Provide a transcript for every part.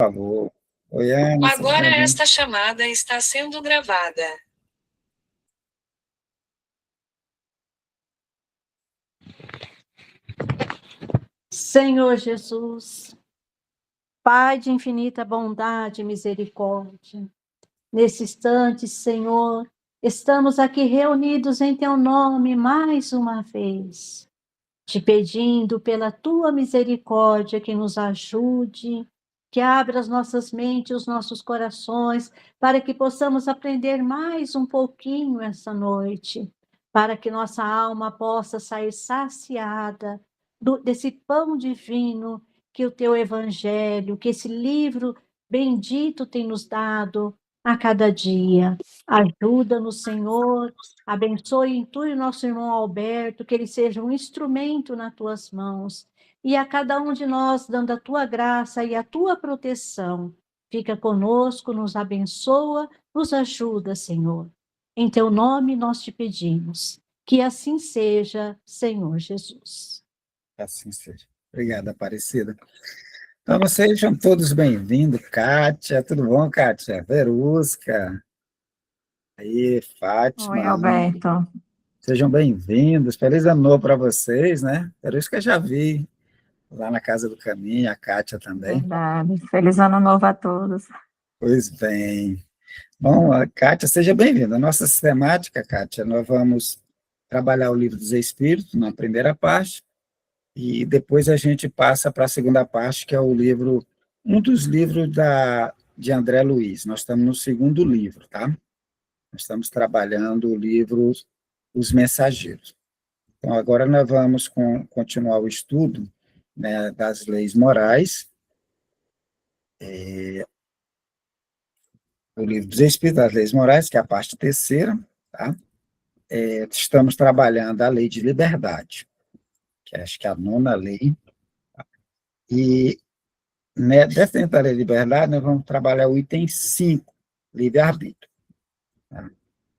Favor. Oi, Ana, seja Agora bem-vindo. esta chamada está sendo gravada. Senhor Jesus, Pai de infinita bondade e misericórdia, nesse instante, Senhor, estamos aqui reunidos em Teu nome mais uma vez, te pedindo pela Tua misericórdia que nos ajude, que abra as nossas mentes, os nossos corações, para que possamos aprender mais um pouquinho essa noite, para que nossa alma possa sair saciada desse pão divino que o Teu Evangelho, que esse livro bendito tem nos dado a cada dia. Ajuda-nos, Senhor, abençoe e intui o nosso irmão Alberto, que ele seja um instrumento nas Tuas mãos, e a cada um de nós dando a Tua graça e a Tua proteção. Fica conosco, nos abençoa, nos ajuda, Senhor. Em Teu nome nós te pedimos, que assim seja, Senhor Jesus. Assim seja. Obrigado, Aparecida. Então, sejam todos bem-vindos. Kátia, tudo bom, Kátia? Verusca. Aí, Oi, Fátima. Alberto. Sejam bem-vindos. Feliz ano novo para vocês, né? Verusca eu já vi lá na Casa do Caminho, a Kátia também. Verdade. Feliz ano novo a todos. Pois bem. Bom, Kátia, seja bem-vinda. A nossa sistemática, Kátia, nós vamos trabalhar o Livro dos Espíritos na primeira parte, e depois a gente passa para a segunda parte, que é o livro, um dos livros de André Luiz. Nós estamos no segundo livro, tá? Nós estamos trabalhando o livro Os Mensageiros. Então, agora nós vamos continuar o estudo, né, das leis morais, o livro dos Espíritos, das leis morais, que é a parte terceira, tá? Estamos trabalhando a lei de liberdade, que acho que é a nona lei, e né, dentro da lei de liberdade, nós vamos trabalhar o item 5, livre-arbítrio. Tá?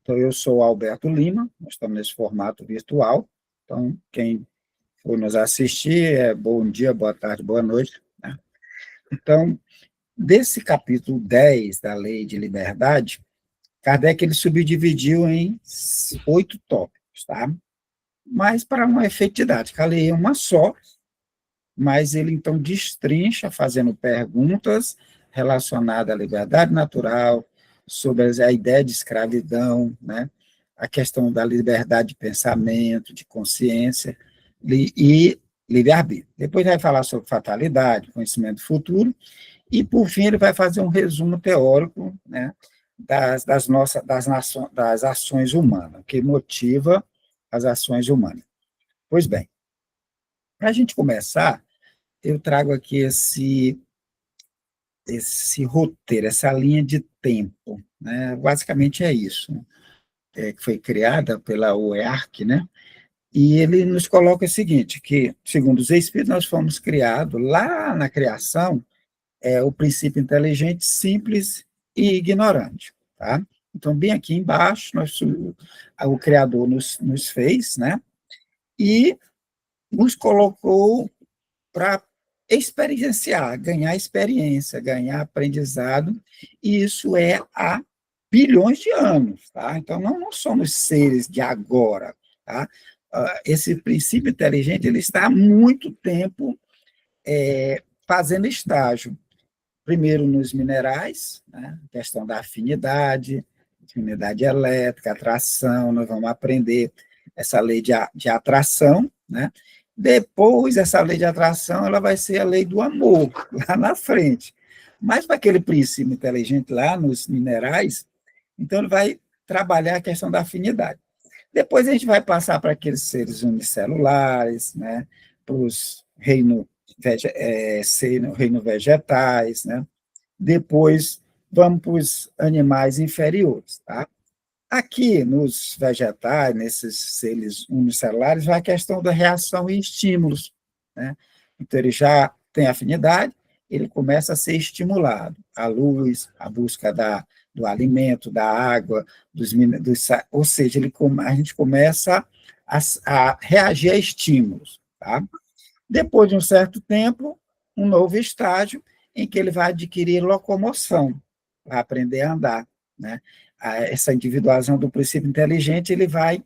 Então, eu sou o Alberto Lima, nós estamos nesse formato virtual, então, quem for nos assistir, bom dia, boa tarde, boa noite. Né? Então, desse capítulo 10 da lei de liberdade, Kardec ele subdividiu em 8 tópicos, tá? Mas para uma efetividade, a lei é uma só, mas ele então destrincha fazendo perguntas relacionadas à liberdade natural, sobre a ideia de escravidão, né? A questão da liberdade de pensamento, de consciência e livre-arbítrio. Depois vai falar sobre fatalidade, conhecimento futuro, e, por fim, ele vai fazer um resumo teórico, né, das ações humanas, que motiva as ações humanas. Pois bem, para a gente começar, eu trago aqui esse roteiro, essa linha de tempo, né? Basicamente é isso, que foi criada pela UEARC, né? E ele nos coloca o seguinte, que, segundo os Espíritos, nós fomos criados, lá na criação, o princípio inteligente, simples e ignorante, tá? Então, bem aqui embaixo, o Criador nos fez, né? E nos colocou para experienciar, ganhar experiência, ganhar aprendizado, e isso é há bilhões de anos, tá? Então, não somos seres de agora, tá? Esse princípio inteligente, ele está há muito tempo fazendo estágio, primeiro nos minerais, né? Questão da afinidade elétrica, atração, nós vamos aprender essa lei de atração, né? Depois, essa lei de atração, ela vai ser a lei do amor, lá na frente. Mas para aquele princípio inteligente lá nos minerais, então ele vai trabalhar a questão da afinidade. Depois a gente vai passar para aqueles seres unicelulares, né? Para os reino vegetais, né? Depois vamos para os animais inferiores, tá? Aqui, nos vegetais, nesses seres unicelulares, vai a questão da reação e estímulos, né? Então, ele já tem afinidade, ele começa a ser estimulado. A luz, a busca do alimento, da água, ou seja, a gente começa a reagir a estímulos, tá? Depois de um certo tempo, um novo estágio, em que ele vai adquirir locomoção, vai aprender a andar, né? Essa individuação do princípio inteligente, ele vai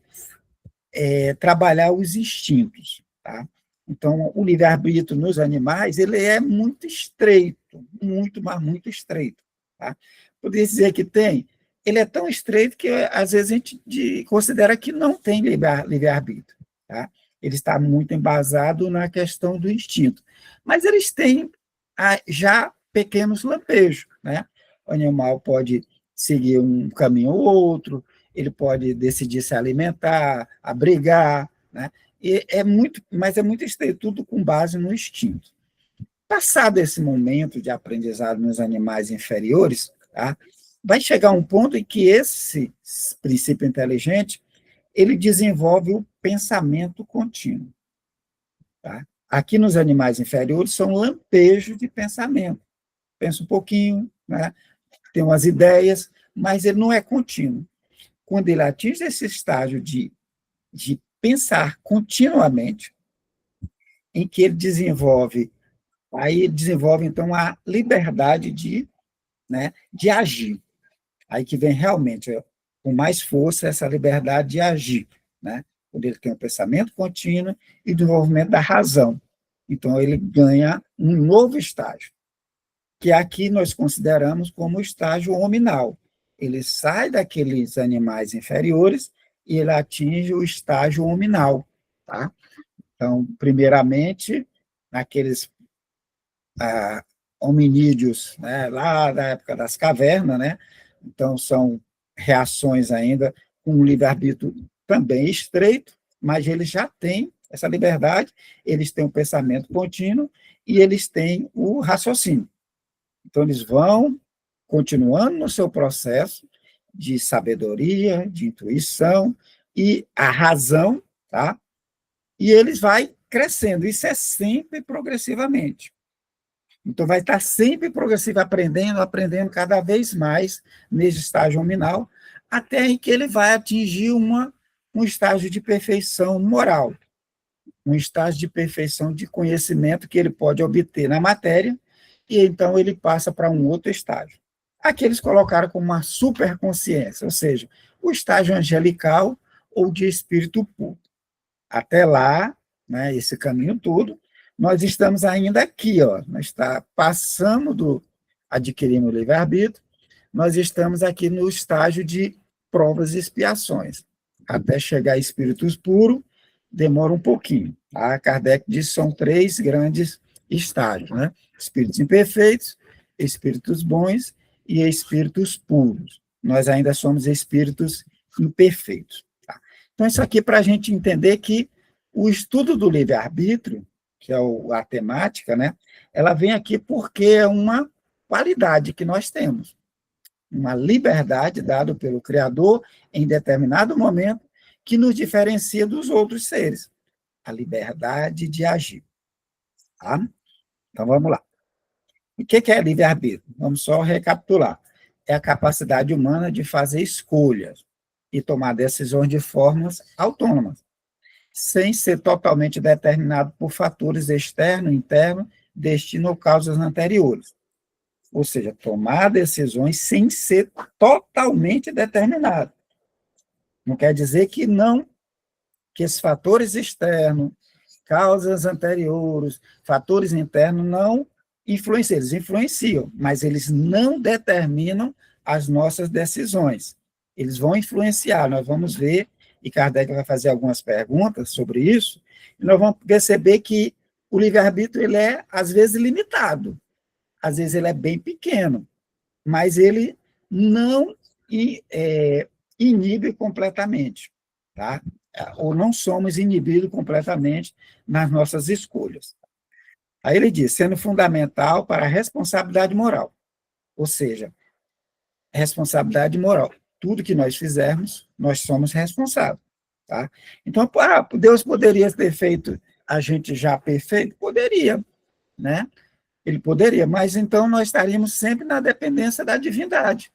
trabalhar os instintos, tá? Então, o livre-arbítrio nos animais, ele é muito estreito, muito, mas muito estreito, tá? Poderia dizer que tem, ele é tão estreito que, às vezes, a gente considera que não tem livre-arbítrio, tá? Ele está muito embasado na questão do instinto. Mas eles têm já pequenos lampejos, né? O animal pode seguir um caminho ou outro, ele pode decidir se alimentar, abrigar, né? Mas é muito estreito, tudo com base no instinto. Passado esse momento de aprendizado nos animais inferiores, tá? Vai chegar um ponto em que esse princípio inteligente ele desenvolve o pensamento contínuo. Tá? Aqui nos animais inferiores são lampejos de pensamento. Pensa um pouquinho, né? Tem umas ideias, mas ele não é contínuo. Quando ele atinge esse estágio de pensar continuamente, em que ele desenvolve, então, a liberdade de agir. Aí que vem realmente, com mais força, essa liberdade de agir, né? Quando ele tem um pensamento contínuo e desenvolvimento da razão. Então, ele ganha um novo estágio, que aqui nós consideramos como o estágio hominal. Ele sai daqueles animais inferiores e ele atinge o estágio hominal, tá? Então, primeiramente, naqueles hominídeos, né, lá da época das cavernas, né? Então, são reações ainda com um livre-arbítrio também estreito, mas eles já têm essa liberdade, eles têm um pensamento contínuo e eles têm o raciocínio. Então, eles vão continuando no seu processo de sabedoria, de intuição e a razão, tá? E eles vão crescendo. Isso é sempre progressivamente. Então, vai estar sempre progressivo, aprendendo cada vez mais nesse estágio hominal, até em que ele vai atingir um estágio de perfeição moral, um estágio de perfeição de conhecimento que ele pode obter na matéria, e então ele passa para um outro estágio. Aqui eles colocaram como uma superconsciência, ou seja, o estágio angelical ou de espírito puro. Até lá, né, esse caminho todo, nós estamos ainda aqui, nós passamos adquirimos o livre-arbítrio, nós estamos aqui no estágio de provas e expiações. Até chegar a espíritos puros, demora um pouquinho. Tá? Kardec diz que são 3 grandes estágios, né? Espíritos imperfeitos, espíritos bons e espíritos puros. Nós ainda somos espíritos imperfeitos. Tá? Então, isso aqui é para a gente entender que o estudo do livre-arbítrio, que é a temática, né, ela vem aqui porque é uma qualidade que nós temos, uma liberdade dada pelo Criador em determinado momento que nos diferencia dos outros seres, a liberdade de agir. Tá? Então, vamos lá. O que é livre-arbítrio? Vamos só recapitular. É a capacidade humana de fazer escolhas e tomar decisões de formas autônomas, sem ser totalmente determinado por fatores externos, internos, destino ou causas anteriores. Ou seja, tomar decisões sem ser totalmente determinado. Não quer dizer que esses fatores externos, causas anteriores, fatores internos não influenciam, eles influenciam, mas eles não determinam as nossas decisões. Eles vão influenciar, nós vamos ver, e Kardec vai fazer algumas perguntas sobre isso, e nós vamos perceber que o livre-arbítrio ele é, às vezes, limitado, às vezes ele é bem pequeno, mas ele não inibe completamente, tá? Ou não somos inibidos completamente nas nossas escolhas. Aí ele diz, sendo fundamental para a responsabilidade moral, ou seja, responsabilidade moral. Tudo que nós fizermos, nós somos responsáveis. Tá? Então, Deus poderia ter feito a gente já perfeito? Poderia, né? Ele poderia, mas então nós estaríamos sempre na dependência da divindade.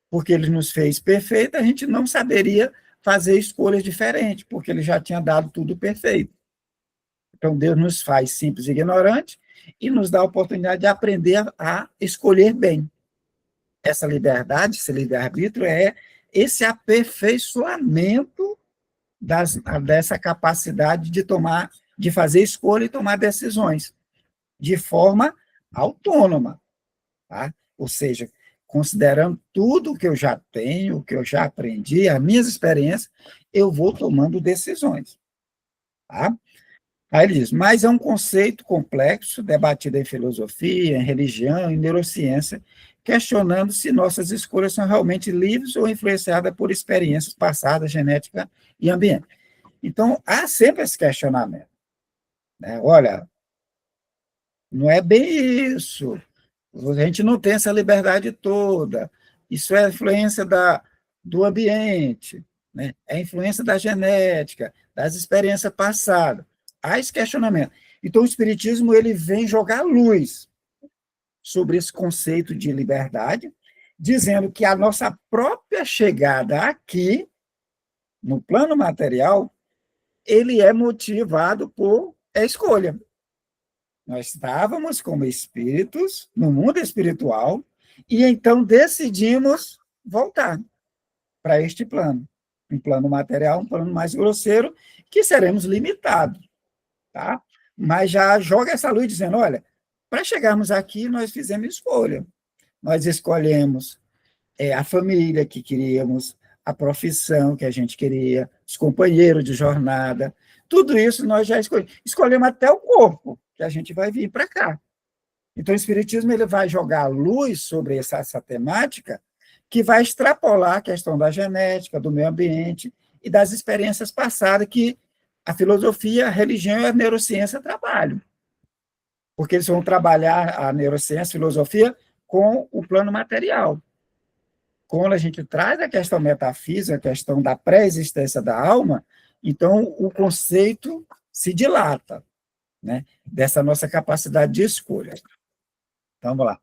Porque ele nos fez perfeito, a gente não saberia fazer escolhas diferentes, porque ele já tinha dado tudo perfeito. Então, Deus nos faz simples e ignorantes, e nos dá a oportunidade de aprender a escolher bem. Essa liberdade, esse livre-arbítrio é esse aperfeiçoamento dessa capacidade de fazer escolha e tomar decisões de forma autônoma, tá? Ou seja, considerando tudo que eu já tenho, o que eu já aprendi, as minhas experiências, eu vou tomando decisões, tá? Aí ele diz, mas é um conceito complexo, debatido em filosofia, em religião, em neurociência, questionando se nossas escolhas são realmente livres ou influenciadas por experiências passadas, genética e ambiente. Então, há sempre esse questionamento, né? Olha, não é bem isso. A gente não tem essa liberdade toda. Isso é influência do ambiente, né? É influência da genética, das experiências passadas. Há esse questionamento. Então, o Espiritismo ele vem jogar luz sobre esse conceito de liberdade, dizendo que a nossa própria chegada aqui, no plano material, ele é motivado por escolha. Nós estávamos como espíritos no mundo espiritual e então decidimos voltar para este plano. Um plano material, um plano mais grosseiro, que seremos limitados, tá? Mas já joga essa luz dizendo, olha, para chegarmos aqui, nós fizemos escolha. Nós escolhemos a família que queríamos, a profissão que a gente queria, os companheiros de jornada, tudo isso nós já escolhemos. Escolhemos até o corpo, que a gente vai vir para cá. Então, o Espiritismo ele vai jogar luz sobre essa temática que vai extrapolar a questão da genética, do meio ambiente e das experiências passadas que a filosofia, a religião e a neurociência trabalham. Porque eles vão trabalhar a neurociência, a filosofia, com o plano material. Quando a gente traz a questão metafísica, a questão da pré-existência da alma, então o conceito se dilata, né, dessa nossa capacidade de escolha. Então, vamos lá.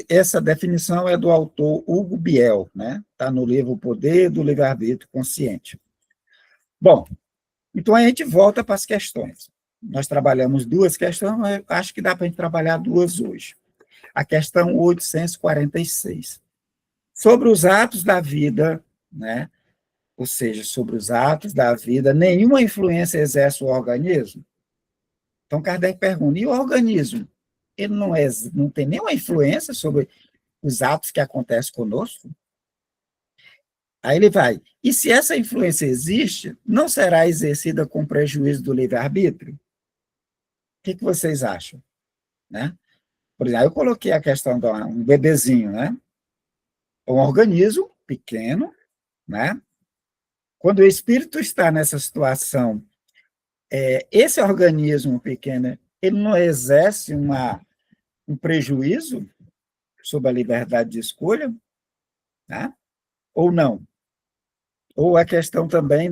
Essa definição é do autor Hugo Biel, né? Está no livro O Poder do Livre-Arbítrio Consciente. Bom, então a gente volta para as questões. Nós trabalhamos duas questões, mas acho que dá para a gente trabalhar duas hoje. A questão 846. Sobre os atos da vida, né? Ou seja, sobre os atos da vida, nenhuma influência exerce o organismo? Então, Kardec pergunta, e o organismo? Ele não tem nenhuma influência sobre os atos que acontecem conosco? Aí ele vai, e se essa influência existe, não será exercida com prejuízo do livre-arbítrio? O que vocês acham? Né? Por exemplo, eu coloquei a questão de um bebezinho, né? Um organismo pequeno, né? Quando o espírito está nessa situação, esse organismo pequeno, ele não exerce um prejuízo sobre a liberdade de escolha, né? Ou não? Ou a questão também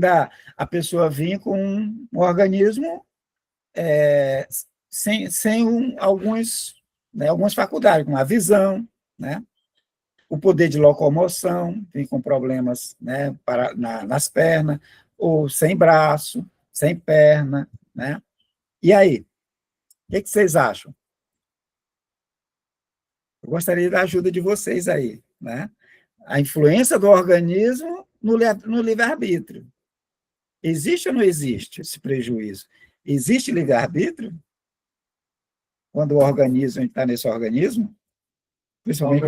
a pessoa vir com um organismo sem algumas faculdades, como a visão, né? O poder de locomoção, vem com problemas, né, nas pernas, ou sem braço, sem perna, né? E aí? O que vocês acham? Eu gostaria da ajuda de vocês aí, né? A influência do organismo no livre-arbítrio. Existe ou não existe esse prejuízo? Existe livre-arbítrio? Quando o organismo está nesse organismo? Principalmente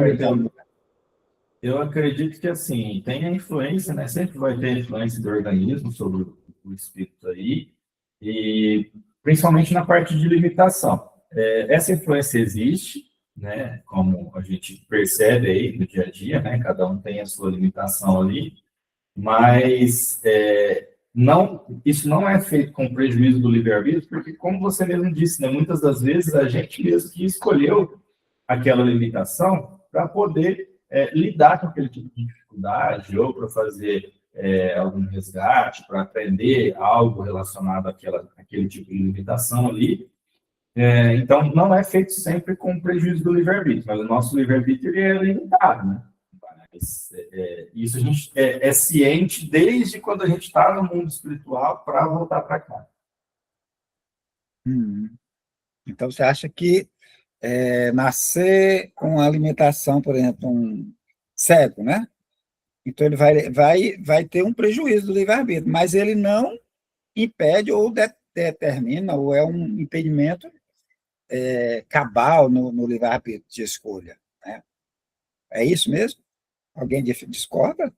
eu acredito que, assim, tem a influência, né? Sempre vai ter influência do organismo sobre o espírito aí, e principalmente na parte de limitação. Essa influência existe, né? Como a gente percebe aí no dia a dia, né? Cada um tem a sua limitação ali, mas isso não é feito com prejuízo do livre-arbítrio, porque, como você mesmo disse, né? Muitas das vezes a gente mesmo que escolheu aquela limitação para poder lidar com aquele tipo de dificuldade, ou para fazer algum resgate, para aprender algo relacionado àquele tipo de limitação ali. Então, não é feito sempre com prejuízo do livre-arbítrio, mas o nosso livre-arbítrio é limitado, né? Mas, isso a gente é ciente desde quando a gente está no mundo espiritual para voltar para cá. Então, você acha que nascer com alimentação, por exemplo, um cego, né? Então, ele vai ter um prejuízo do livre-arbítrio, mas ele não impede ou determina, ou é um impedimento cabal no livre-arbítrio de escolha, né? É isso mesmo? Alguém discorda?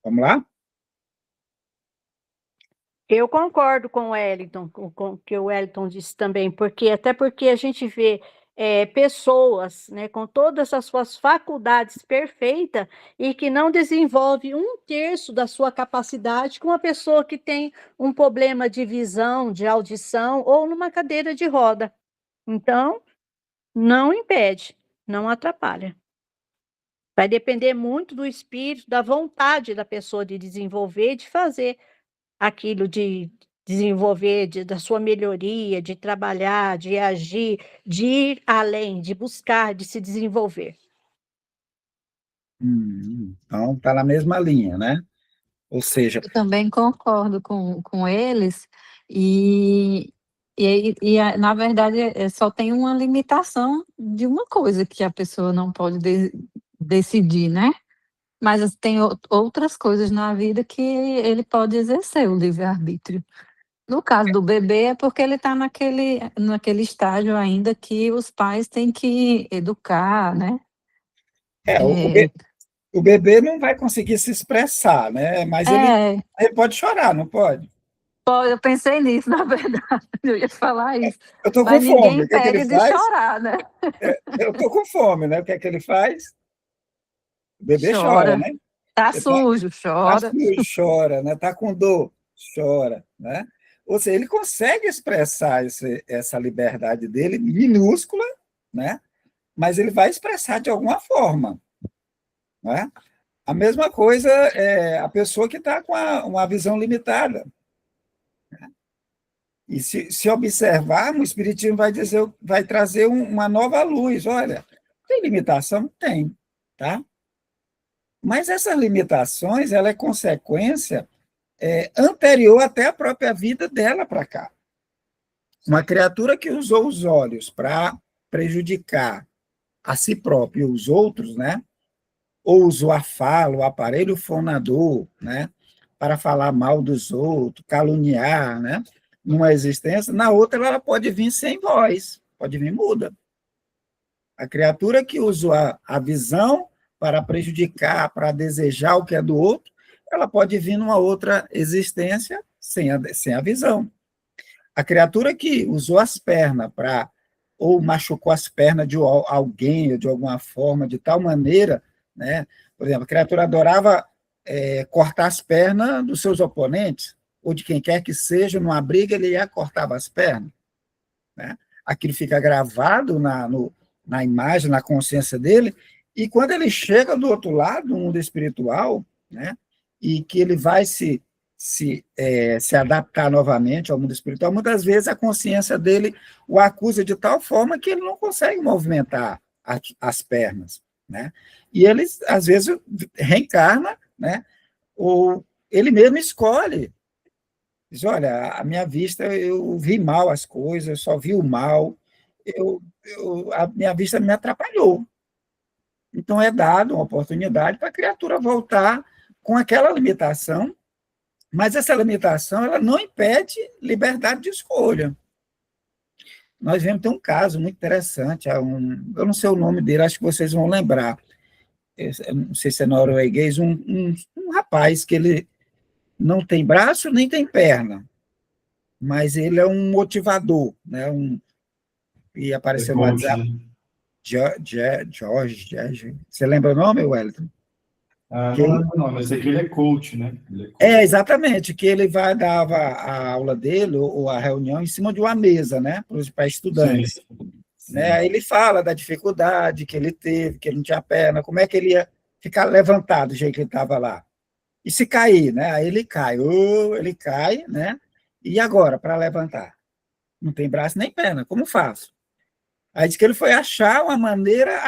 Vamos lá? Eu concordo com o Wellington, com o que o Wellington disse também, até porque a gente vê pessoas, né, com todas as suas faculdades perfeitas e que não desenvolve 1/3 da sua capacidade com uma pessoa que tem um problema de visão, de audição ou numa cadeira de roda. Então, não impede, não atrapalha. Vai depender muito do espírito, da vontade da pessoa de desenvolver, de fazer aquilo, de desenvolver, da sua melhoria, de trabalhar, de agir, de ir além, de buscar, de se desenvolver. Então, está na mesma linha, né? Ou seja, Eu também concordo com eles, na verdade, só tem uma limitação de uma coisa que a pessoa não pode decidir, né? Mas tem outras coisas na vida que ele pode exercer o livre-arbítrio. No caso do bebê, é porque ele está naquele estágio ainda que os pais têm que educar, né? O bebê não vai conseguir se expressar, né? Mas ele pode chorar, não pode? Eu pensei nisso, na verdade, eu ia falar isso. Eu estou com Mas fome, ninguém o que é que ele impede de faz? chorar, né? Eu estou com fome, né? O que é que ele faz? O bebê chora, Chora. né? Tá Ele sujo, chora. chora, né? Tá com dor, chora, né? Ou seja, ele consegue expressar essa liberdade dele, minúscula, né? Mas ele vai expressar de alguma forma, né? A mesma coisa é a pessoa que está com uma visão limitada. E se observarmos, o Espiritismo vai trazer uma nova luz. Olha, tem limitação? Tem, tá? Mas essas limitações, ela é consequência anterior até a própria vida dela para cá. Uma criatura que usou os olhos para prejudicar a si próprio e os outros, né? Ou usou a fala, o aparelho fonador, né? Para falar mal dos outros, caluniar, né? Numa existência, na outra ela pode vir sem voz, pode vir muda. A criatura que usou a visão para prejudicar, para desejar o que é do outro, ela pode vir numa outra existência sem a visão. A criatura que usou as pernas para, ou machucou as pernas de alguém, ou de alguma forma, de tal maneira, né? Por exemplo, a criatura adorava cortar as pernas dos seus oponentes, ou de quem quer que seja, numa briga, ele cortava as pernas, né? Aquilo fica gravado na imagem, na consciência dele, e quando ele chega do outro lado, do mundo espiritual, né, e que ele vai se adaptar novamente ao mundo espiritual, muitas vezes a consciência dele o acusa de tal forma que ele não consegue movimentar as pernas, né? E ele, às vezes, reencarna, né? Ou ele mesmo escolhe. Diz, olha, a minha vista, eu vi mal as coisas, eu só vi o mal, a minha vista me atrapalhou. Então, é dado uma oportunidade para a criatura voltar com aquela limitação, mas essa limitação ela não impede liberdade de escolha. Nós vemos, tem um caso muito interessante, eu não sei o nome dele, acho que vocês vão lembrar, eu não sei se é norueguês, um rapaz que ele não tem braço nem tem perna, mas ele é um motivador, né? E apareceu no WhatsApp. George. Você lembra o nome, Wellington? Não lembro não, mas aqui ele é coach, né? Exatamente, que ele dava a aula dele, ou a reunião, em cima de uma mesa, né? Para estudantes. Sim. Né? Aí ele fala da dificuldade que ele teve, que ele não tinha perna, como é que ele ia ficar levantado do jeito que ele estava lá. E se cair, né? Aí ele cai, né? E agora, para levantar? Não tem braço nem perna, como faço? Aí diz que ele foi achar uma maneira,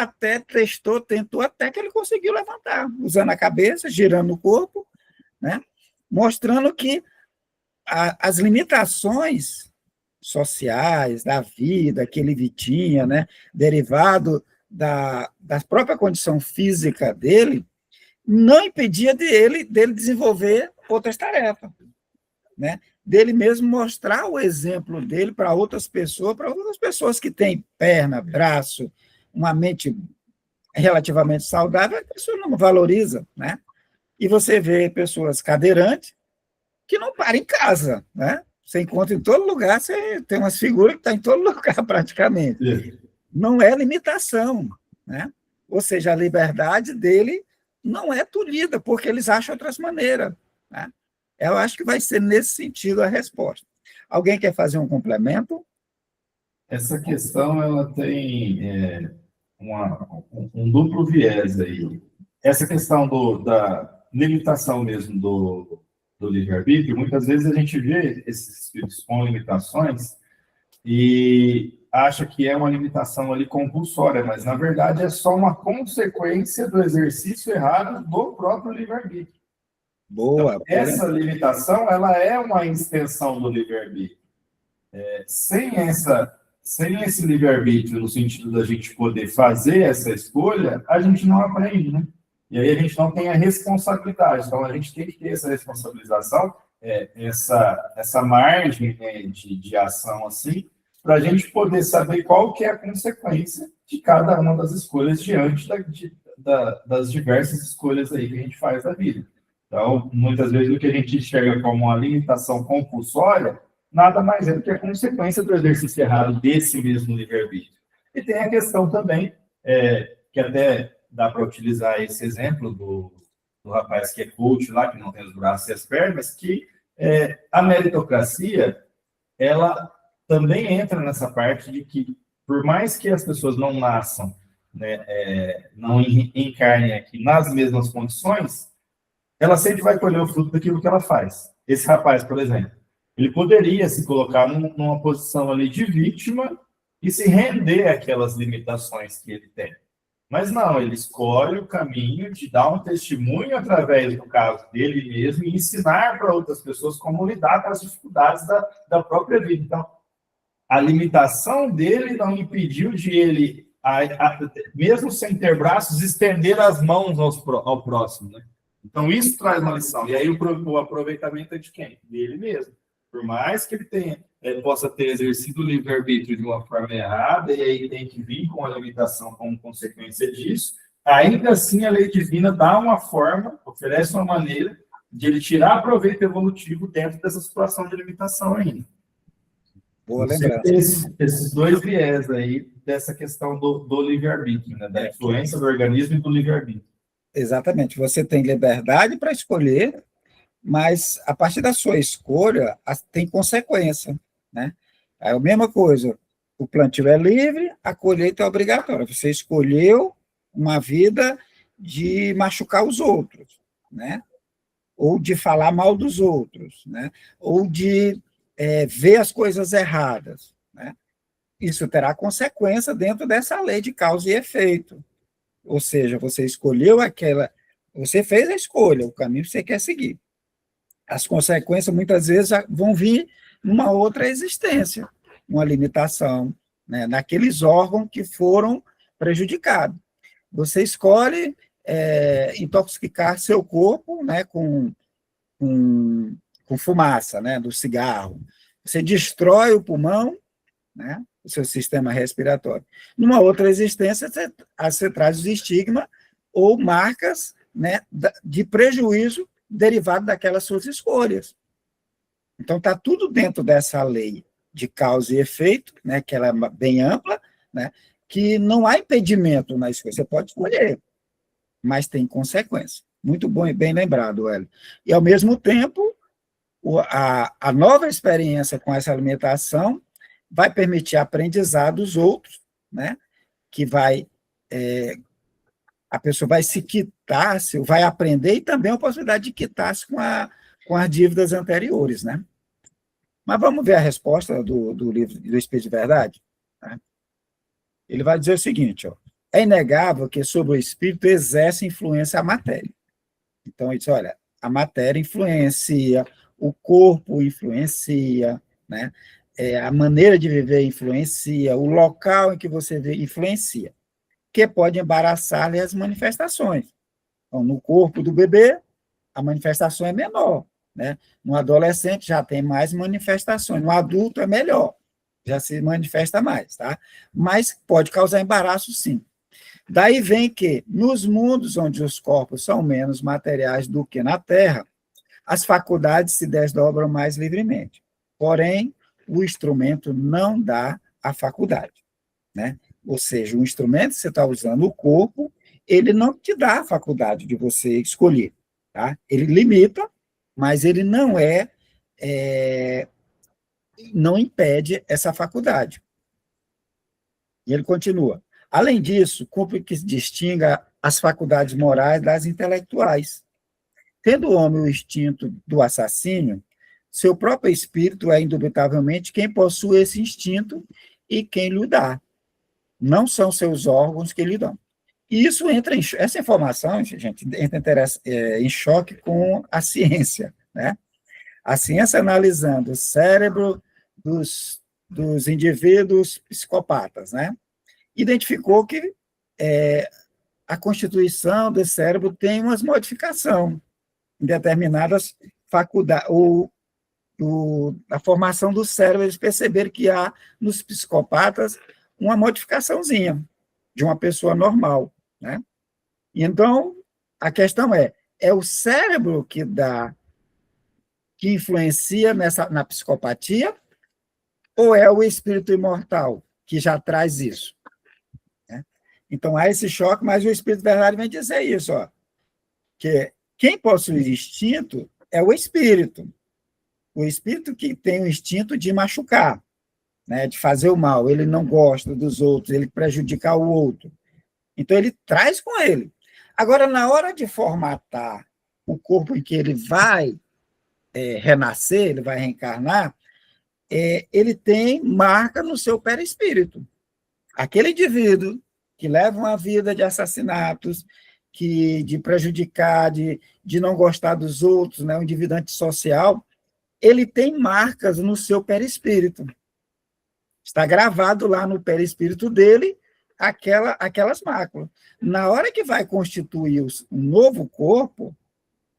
tentou até que ele conseguiu levantar, usando a cabeça, girando o corpo, né? Mostrando que as limitações sociais da vida que ele tinha, né, derivado da própria condição física dele, não impedia dele desenvolver outras tarefas, né? Dele mesmo mostrar o exemplo dele para outras pessoas que têm perna, braço, uma mente relativamente saudável, a pessoa não valoriza, né? E você vê pessoas cadeirantes que não param em casa, né? Você encontra em todo lugar, você tem umas figuras que estão em todo lugar praticamente. Não é limitação, né? Ou seja, a liberdade dele não é tolhida, porque eles acham outras maneiras, né? Eu acho que vai ser nesse sentido a resposta. Alguém quer fazer um complemento? Essa questão ela tem um duplo viés aí. Essa questão da limitação mesmo do livre-arbítrio, muitas vezes a gente vê esses espíritos com limitações e acha que é uma limitação ali compulsória, mas na verdade é só uma consequência do exercício errado do próprio livre-arbítrio. Boa. Então, essa limitação, ela é uma extensão do livre-arbítrio. Sem esse livre-arbítrio, no sentido da gente poder fazer essa escolha, a gente não aprende, né? E aí a gente não tem a responsabilidade. Então, a gente tem que ter essa responsabilização, essa margem, né, de ação, assim, para a gente poder saber qual que é a consequência de cada uma das escolhas diante das diversas escolhas aí que a gente faz na vida. Então, muitas vezes, o que a gente enxerga como uma limitação compulsória, nada mais é do que a consequência do exercício errado desse mesmo livre-arbítrio. E tem a questão também, que até dá para utilizar esse exemplo do rapaz que é coach lá, que não tem os braços e as pernas, que a meritocracia, ela também entra nessa parte de que, por mais que as pessoas não nasçam, né, não encarnem aqui nas mesmas condições, ela sempre vai colher o fruto daquilo que ela faz. Esse rapaz, por exemplo, ele poderia se colocar numa posição ali de vítima e se render àquelas limitações que ele tem. Mas não, ele escolhe o caminho de dar um testemunho através do caso dele mesmo e ensinar para outras pessoas como lidar com as dificuldades da própria vida. Então, a limitação dele não impediu de ele, mesmo sem ter braços, estender as mãos ao próximo, né? Então, isso traz uma lição. E aí, o aproveitamento é de quem? Dele mesmo. Por mais que ele possa ter exercido o livre-arbítrio de uma forma errada, e aí tem que vir com a limitação como consequência disso, ainda assim a lei divina dá uma forma, oferece uma maneira de ele tirar proveito evolutivo dentro dessa situação de limitação ainda. Boa Você lembrança. tem esses dois viés aí dessa questão do livre-arbítrio, né? Da influência do organismo e do livre-arbítrio. Exatamente. Você tem liberdade para escolher, mas a partir da sua escolha tem consequência, né? É a mesma coisa. O plantio é livre, a colheita é obrigatória. Você escolheu uma vida de machucar os outros, né? Ou de falar mal dos outros, né? Ou de ver as coisas erradas, né? Isso terá consequência dentro dessa lei de causa e efeito. Ou seja, você escolheu você fez a escolha, o caminho que você quer seguir. As consequências, muitas vezes, vão vir numa outra existência, uma limitação, né, naqueles órgãos que foram prejudicados. Você escolhe intoxicar seu corpo, né, com fumaça, né, do cigarro. Você destrói o pulmão, né, o seu sistema respiratório. Numa outra existência, você traz os estigmas ou marcas, né, de prejuízo derivado daquelas suas escolhas. Então, está tudo dentro dessa lei de causa e efeito, né, que ela é bem ampla, né, que não há impedimento na escolha. Você pode escolher, mas tem consequência. Muito bom e bem lembrado, Hélio. E, ao mesmo tempo, a nova experiência com essa alimentação vai permitir aprendizado dos outros, né, que a pessoa vai se quitar, vai aprender, e também a possibilidade de quitar-se com as dívidas anteriores, né? Mas vamos ver a resposta do livro do Espírito de Verdade? Tá? Ele vai dizer o seguinte, ó, é inegável que sobre o espírito exerce influência a matéria. Então, ele diz, olha, a matéria influencia o corpo influencia, né? A maneira de viver influencia, o local em que você vê influencia, que pode embaraçar-lhe as manifestações. Então, no corpo do bebê, a manifestação é menor, né? No adolescente já tem mais manifestações, no adulto é melhor, já se manifesta mais, tá? Mas pode causar embaraço, sim. Daí vem que, nos mundos onde os corpos são menos materiais do que na Terra, as faculdades se desdobram mais livremente. Porém, o instrumento não dá a faculdade, né? Ou seja, o instrumento que você está usando, o corpo, ele não te dá a faculdade de você escolher, tá? Ele limita, mas ele não impede essa faculdade. E ele continua. Além disso, cumpre que se distinga as faculdades morais das intelectuais. Tendo o homem o instinto do assassínio, seu próprio espírito é indubitavelmente quem possui esse instinto e quem lhe dá. Não são seus órgãos que lhe dão. E isso entra essa informação, gente, entra em choque com a ciência, né? A ciência analisando o cérebro dos indivíduos psicopatas, né? Identificou que a constituição do cérebro tem umas modificações em determinadas faculdades, a formação do cérebro, eles perceberam que há nos psicopatas uma modificaçãozinha de uma pessoa normal, né? E então, a questão é o cérebro que influencia na psicopatia, ou é o espírito imortal que já traz isso? Né? Então, há esse choque, mas o Espírito Verdade vem dizer isso, ó, que quem possui instinto é o espírito que tem o instinto de machucar, né, de fazer o mal, ele não gosta dos outros, ele prejudica o outro. Então, ele traz com ele. Agora, na hora de formatar o corpo em que ele vai renascer, ele vai reencarnar, ele tem marca no seu perispírito. Aquele indivíduo que leva uma vida de assassinatos, de prejudicar, de não gostar dos outros, né, um indivíduo antissocial, ele tem marcas no seu perispírito. Está gravado lá no perispírito dele aquelas máculas. Na hora que vai constituir um novo corpo,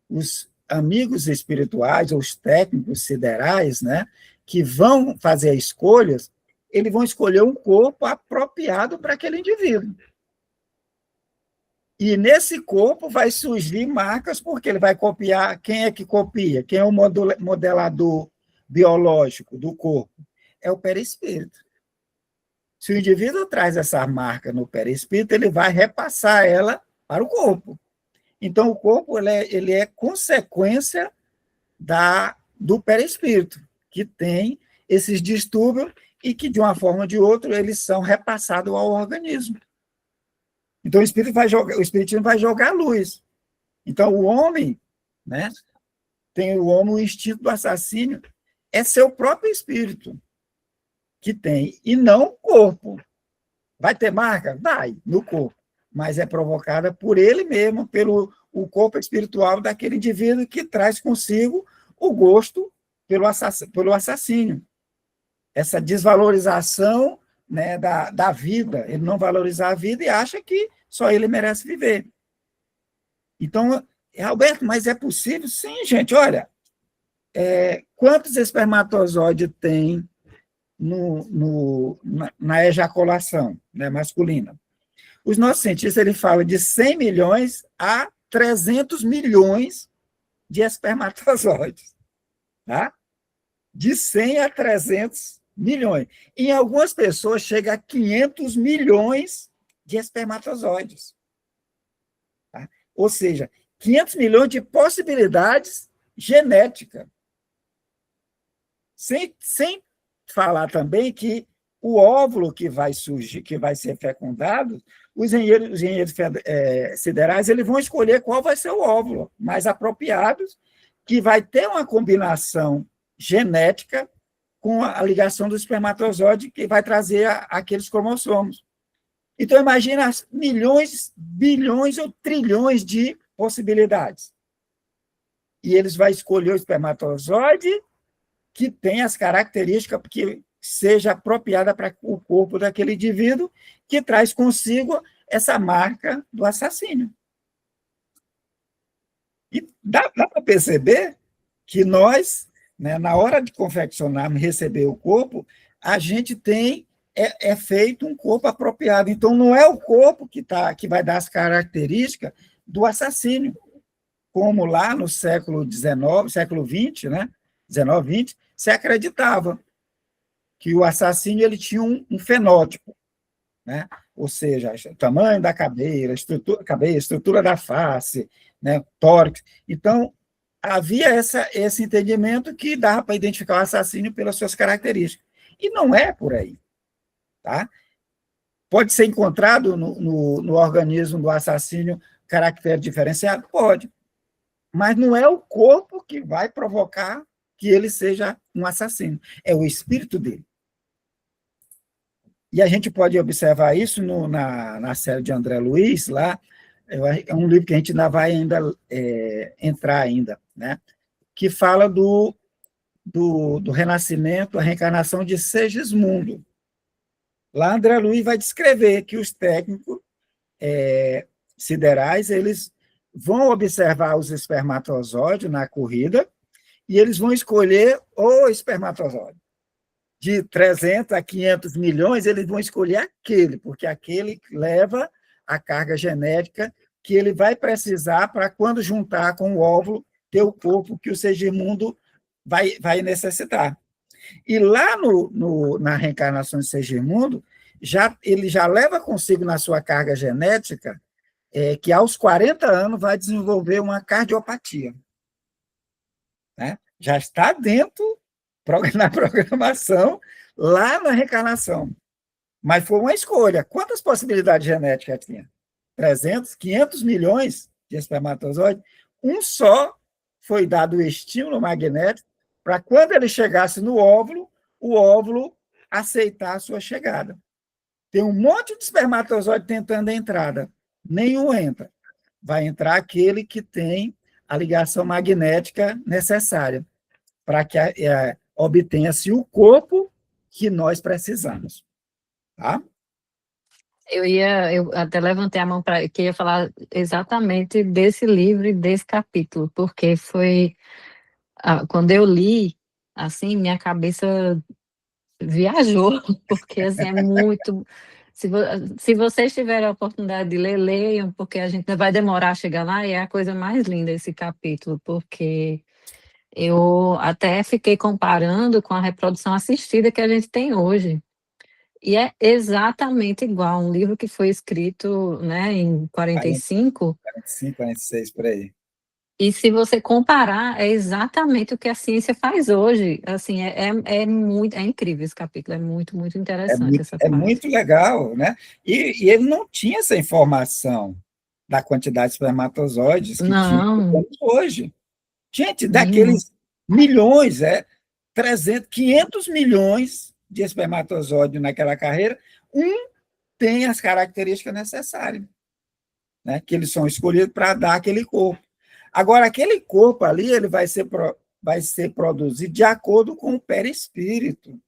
os amigos espirituais, ou os técnicos siderais, né, que vão fazer escolhas, eles vão escolher um corpo apropriado para aquele indivíduo. E nesse corpo vai surgir marcas, porque ele vai copiar. Quem é que copia? Quem é o modelador biológico do corpo? É o perispírito. Se o indivíduo traz essa marca no perispírito, ele vai repassar ela para o corpo. Então, o corpo ele é consequência do perispírito, que tem esses distúrbios e que, de uma forma ou de outra, eles são repassados ao organismo. Então, o espiritismo vai jogar luz. Então, o homem, né, tem o instinto do assassínio, é seu próprio espírito que tem, e não o corpo. Vai ter marca? Vai, no corpo. Mas é provocada por ele mesmo, pelo o corpo espiritual daquele indivíduo que traz consigo o gosto pelo assassínio. Essa desvalorização, né, da vida, ele não valorizar a vida e acha que só ele merece viver. Então, Alberto, mas é possível? Sim, gente, olha, quantos espermatozoides tem na ejaculação, né, masculina? Os nossos cientistas ele falam de 100 milhões a 300 milhões de espermatozoides. Tá? De 100 a 300 milhões. Em algumas pessoas chega a 500 milhões de espermatozoides. Tá? Ou seja, 500 milhões de possibilidades genéticas. Sem falar também que o óvulo que vai surgir, que vai ser fecundado, os engenheiros siderais eles vão escolher qual vai ser o óvulo mais apropriado, que vai ter uma combinação genética com a ligação do espermatozoide, que vai trazer aqueles cromossomos. Então, imagina as milhões, bilhões ou trilhões de possibilidades. e eles vão escolher o espermatozoide que tem as características que seja apropriada para o corpo daquele indivíduo, que traz consigo essa marca do assassínio. E dá para perceber que nós, né, na hora de confeccionarmos, receber o corpo, a gente tem, é feito um corpo apropriado. Então, não é o corpo que vai dar as características do assassínio, como lá no século XIX, século XX, né, 19, 20, se acreditava que o assassínio ele tinha um fenótipo, né? Ou seja, o tamanho da cabeça, estrutura da face, né? Tórax. Então, havia esse entendimento que dava para identificar o assassínio pelas suas características. E não é por aí. Tá? Pode ser encontrado no organismo do assassínio caractere diferenciado? Pode. Mas não é o corpo que vai provocar que ele seja um assassino. É o espírito dele. E a gente pode observar isso na série de André Luiz, lá, é um livro que a gente ainda vai entrar ainda, né? Que fala do renascimento, a reencarnação de Segismundo. Lá André Luiz vai descrever que os técnicos siderais eles vão observar os espermatozoides na corrida e eles vão escolher o espermatozoide. De 300 a 500 milhões, eles vão escolher aquele, porque aquele leva a carga genética que ele vai precisar para, quando juntar com o óvulo, ter o corpo que o Segismundo vai necessitar. E lá na reencarnação de Segismundo, ele já leva consigo na sua carga genética que aos 40 anos vai desenvolver uma cardiopatia. Né? Já está dentro na programação, lá na reencarnação. Mas foi uma escolha. Quantas possibilidades genéticas tinha? 300, 500 milhões de espermatozoides. Um só foi dado o estímulo magnético para, quando ele chegasse no óvulo, o óvulo aceitar a sua chegada. Tem um monte de espermatozoide tentando a entrada. Nenhum entra. Vai entrar aquele que tem a ligação magnética necessária para que obtenha-se o corpo que nós precisamos. Tá? Eu até levantei a mão para que ia falar exatamente desse livro e desse capítulo, porque foi quando eu li, assim, minha cabeça viajou, porque assim, é muito. Se vocês tiverem a oportunidade de ler, leiam, porque a gente vai demorar a chegar lá, e é a coisa mais linda esse capítulo, porque eu até fiquei comparando com a reprodução assistida que a gente tem hoje. E é exatamente igual, um livro que foi escrito, né, em 45. 45, 46, por aí. E se você comparar, é exatamente o que a ciência faz hoje. Assim, é incrível esse capítulo, é muito, muito interessante essa parte. É muito legal, né? E ele não tinha essa informação da quantidade de espermatozoides que tinha hoje. Gente, daqueles milhões, 300, 500 milhões de espermatozoides naquela carreira, tem as características necessárias, né? Que eles são escolhidos para dar aquele corpo. Agora, aquele corpo ali, ele vai ser produzido de acordo com o perispírito.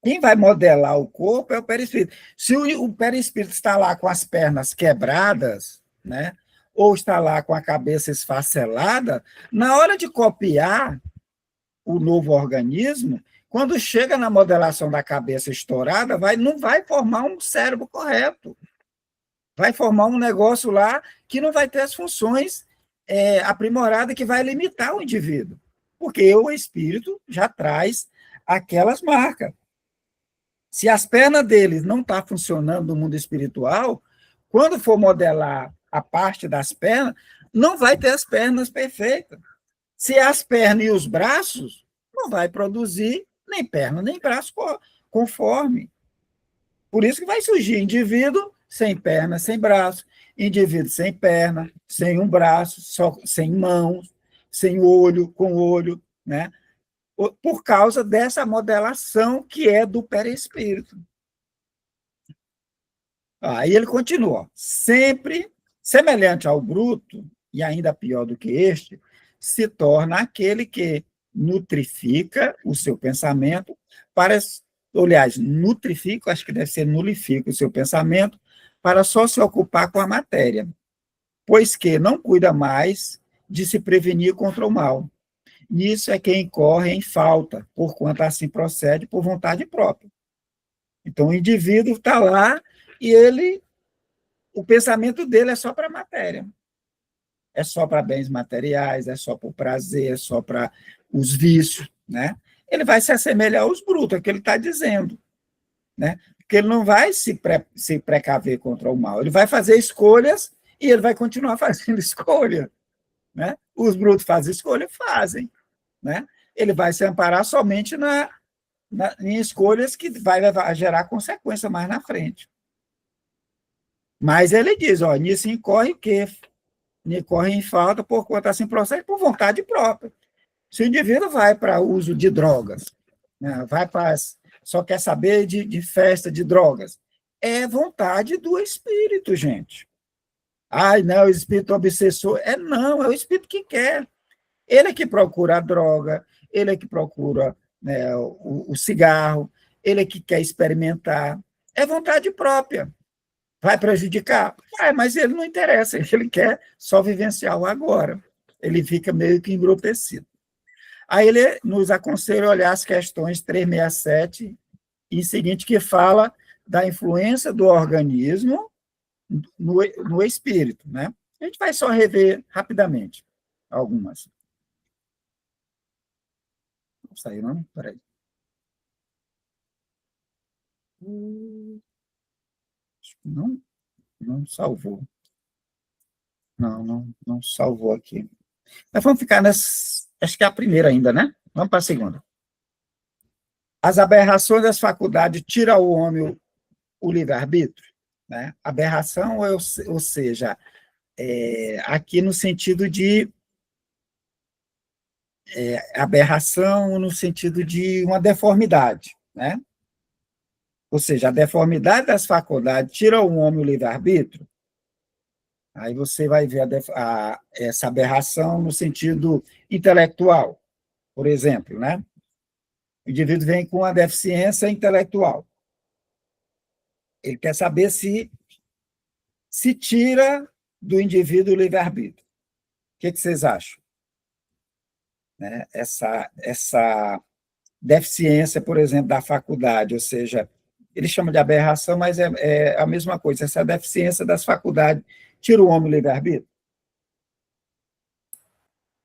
Quem vai modelar o corpo é o perispírito. Se o perispírito está lá com as pernas quebradas, né, ou está lá com a cabeça esfacelada, na hora de copiar o novo organismo, quando chega na modelação da cabeça estourada, não vai formar um cérebro correto. Vai formar um negócio lá que não vai ter as funções aprimorada que vai limitar o indivíduo, porque o espírito já traz aquelas marcas. Se as pernas deles não estão funcionando no mundo espiritual, quando for modelar a parte das pernas, não vai ter as pernas perfeitas. Se as pernas e os braços, não vai produzir nem perna nem braço conforme. Por isso que vai surgir indivíduo sem perna, sem braço, indivíduo sem perna, sem um braço, sem mãos, sem olho, com olho, né? Por causa dessa modelação que é do perispírito. Aí ele continua, sempre semelhante ao bruto, e ainda pior do que este, se torna aquele que nutrifica o seu pensamento para, aliás, nutrifica, acho que deve ser nulifica o seu pensamento para só se ocupar com a matéria, pois que não cuida mais de se prevenir contra o mal. Nisso é quem incorre em falta, porquanto assim procede por vontade própria. Então, o indivíduo está lá e o pensamento dele é só para a matéria. É só para bens materiais, é só para o prazer, é só para os vícios, né? Ele vai se assemelhar aos brutos, é o que ele está dizendo, né? Porque ele não vai se precaver contra o mal, ele vai fazer escolhas e ele vai continuar fazendo escolha, né? Os brutos fazem escolha? Fazem, né? Ele vai se amparar somente em escolhas que vai gerar consequência mais na frente. Mas ele diz, ó, nisso incorre o quê? Incorre em falta por conta assim procede por vontade própria. Se o indivíduo vai para o uso de drogas, né, só quer saber de festa, de drogas, é vontade do espírito, gente. Ai, não, o espírito obsessor. Não, é o espírito que quer. Ele é que procura a droga, ele é que procura, né, o cigarro, ele é que quer experimentar. É vontade própria. Vai prejudicar? Vai, mas ele não interessa, ele quer só vivenciar o agora. Ele fica meio que embrutecido. Aí ele nos aconselha a olhar as questões 367 e seguinte, que fala da influência do organismo no espírito, né? A gente vai só rever rapidamente algumas. Não saiu, não? Peraí. Não salvou. Não salvou aqui. Mas vamos ficar acho que é a primeira ainda, né? Vamos para a segunda. As aberrações das faculdades tiram ao homem o livre-arbítrio, né? Aberração, ou seja, aqui no sentido de aberração no sentido de uma deformidade, né? Ou seja, a deformidade das faculdades tira ao homem o livre-arbítrio. Aí você vai ver essa aberração no sentido intelectual, por exemplo, né? O indivíduo vem com uma deficiência intelectual. Ele quer saber se tira do indivíduo o livre-arbítrio. O que vocês acham? Né? Essa deficiência, por exemplo, da faculdade, ou seja, ele chama de aberração, mas é a mesma coisa. Essa deficiência das faculdades tira o homem o livre-arbítrio?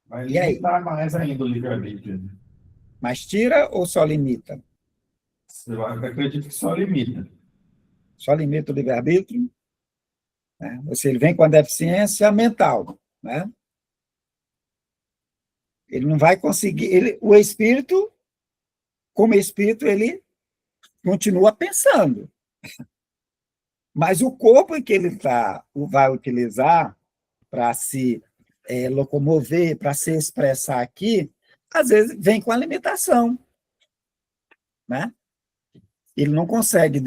Vai limitar mais ainda o livre-arbítrio. Mas tira ou só limita? Eu acredito que só limita. Só limita o livre-arbítrio? Né? Ou seja, ele vem com a deficiência mental, né? Ele não vai conseguir... o espírito, como espírito, ele continua pensando. Mas o corpo em que ele vai utilizar para se locomover, para se expressar aqui, às vezes vem com a limitação, né? Ele não consegue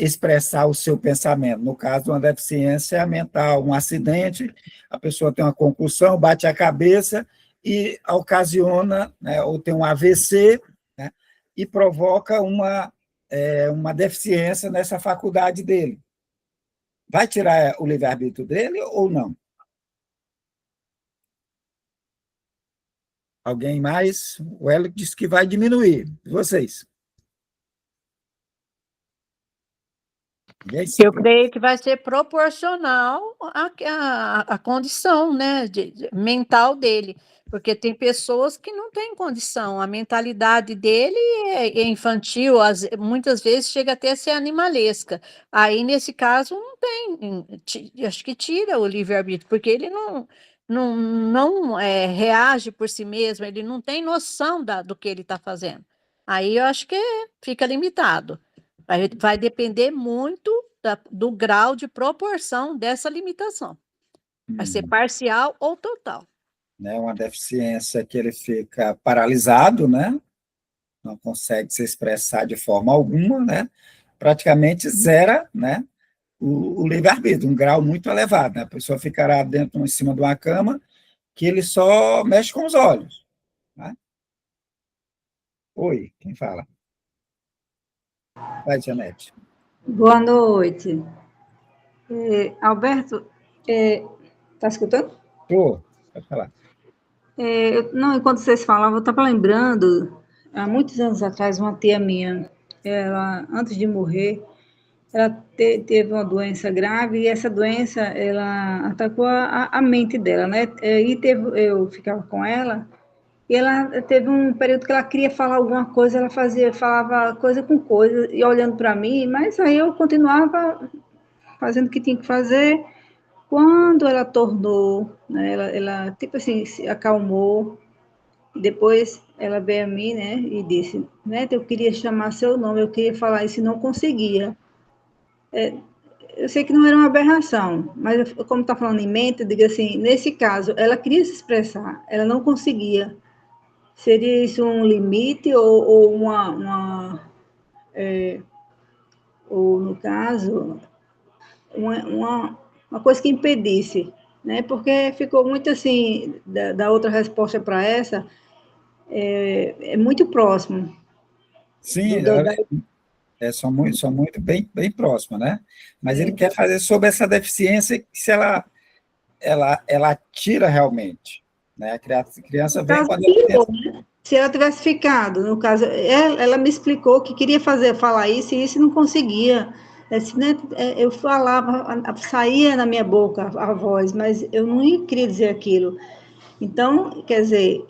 expressar o seu pensamento. No caso de uma deficiência mental, um acidente, a pessoa tem uma concussão, bate a cabeça e ocasiona, né, ou tem um AVC, né, e provoca uma deficiência nessa faculdade dele. Vai tirar o livre-arbítrio dele ou não? Alguém mais? O Hélio disse que vai diminuir. E vocês? Eu creio que vai ser proporcional à condição, né, mental dele, porque tem pessoas que não têm condição, a mentalidade dele é infantil, muitas vezes chega até a ser animalesca. Aí, nesse caso, não tem, acho que tira o livre-arbítrio, porque ele não reage por si mesmo, ele não tem noção do que ele está fazendo. Aí eu acho que fica limitado. Vai depender muito do grau de proporção dessa limitação. Vai ser parcial ou total. Né, uma deficiência que ele fica paralisado, né? Não consegue se expressar de forma alguma, né? Praticamente zera, né, o livre-arbítrio, um grau muito elevado. Né? A pessoa ficará em cima de uma cama, que ele só mexe com os olhos. Né? Oi, quem fala? Vai, Janete. Boa noite. Alberto, está escutando? Tô, pode falar. Não, enquanto vocês falavam, eu estava lembrando, há muitos anos atrás, uma tia minha, ela, antes de morrer, ela teve uma doença grave e essa doença, ela atacou a mente dela, né? Eu ficava com ela e ela teve um período que ela queria falar alguma coisa, falava coisa com coisa e olhando para mim, mas aí eu continuava fazendo o que tinha que fazer. Quando ela tornou, né, ela tipo assim, se acalmou, e depois ela veio a mim, né, e disse, Neto, eu queria chamar seu nome, eu queria falar isso e não conseguia. Eu sei que não era uma aberração, mas como está falando em mente, eu digo assim, nesse caso, ela queria se expressar, ela não conseguia. Seria isso um limite ou ou no caso, uma coisa que impedisse, né? Porque ficou muito assim, da outra resposta para essa, é muito próximo. Sim, são muito bem próximas, né? Mas ele quer fazer sobre essa deficiência, se ela tira realmente. Né? A criança vem com a deficiência. Se ela tivesse ficado, no caso, ela me explicou que queria falar isso e isso não conseguia. Eu falava, saía na minha boca a voz, mas eu não queria dizer aquilo. Então, quer dizer,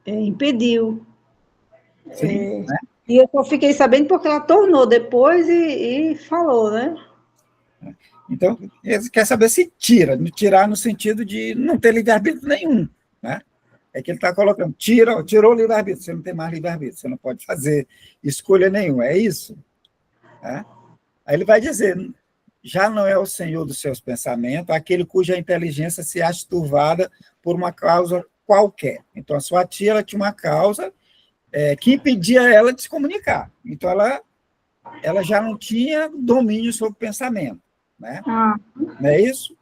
impediu. Sim, né? E eu só fiquei sabendo porque ela tornou depois e falou, né? Então, ele quer saber se tirar no sentido de não ter livre-arbítrio nenhum, né? É que ele está colocando, tirou o livre-arbítrio, você não tem mais livre-arbítrio, você não pode fazer escolha nenhuma, é isso? Né? Aí ele vai dizer, já não é o senhor dos seus pensamentos, aquele cuja inteligência se acha turvada por uma causa qualquer. Então, a sua tia ela tinha uma causa que impedia ela de se comunicar. Então, ela já não tinha domínio sobre o pensamento. Né? Não é isso?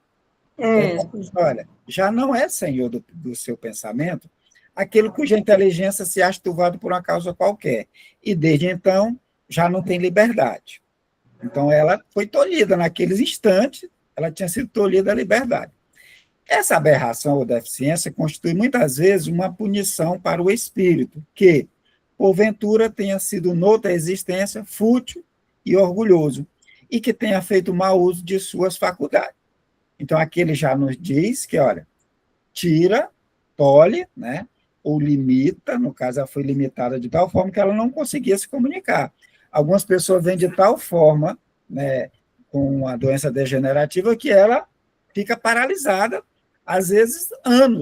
Olha, já não é senhor do seu pensamento aquele cuja inteligência se acha turvado por uma causa qualquer. E, desde então, já não tem liberdade. Então, ela foi tolhida naqueles instantes, ela tinha sido tolhida a liberdade. Essa aberração ou deficiência constitui, muitas vezes, uma punição para o espírito, que, porventura, tenha sido, noutra existência, fútil e orgulhoso, e que tenha feito mau uso de suas faculdades. Então, aqui ele já nos diz que, olha, tira, tolhe, né, ou limita, no caso, ela foi limitada de tal forma que ela não conseguia se comunicar. Algumas pessoas vêm de tal forma, né, com a doença degenerativa, que ela fica paralisada, às vezes,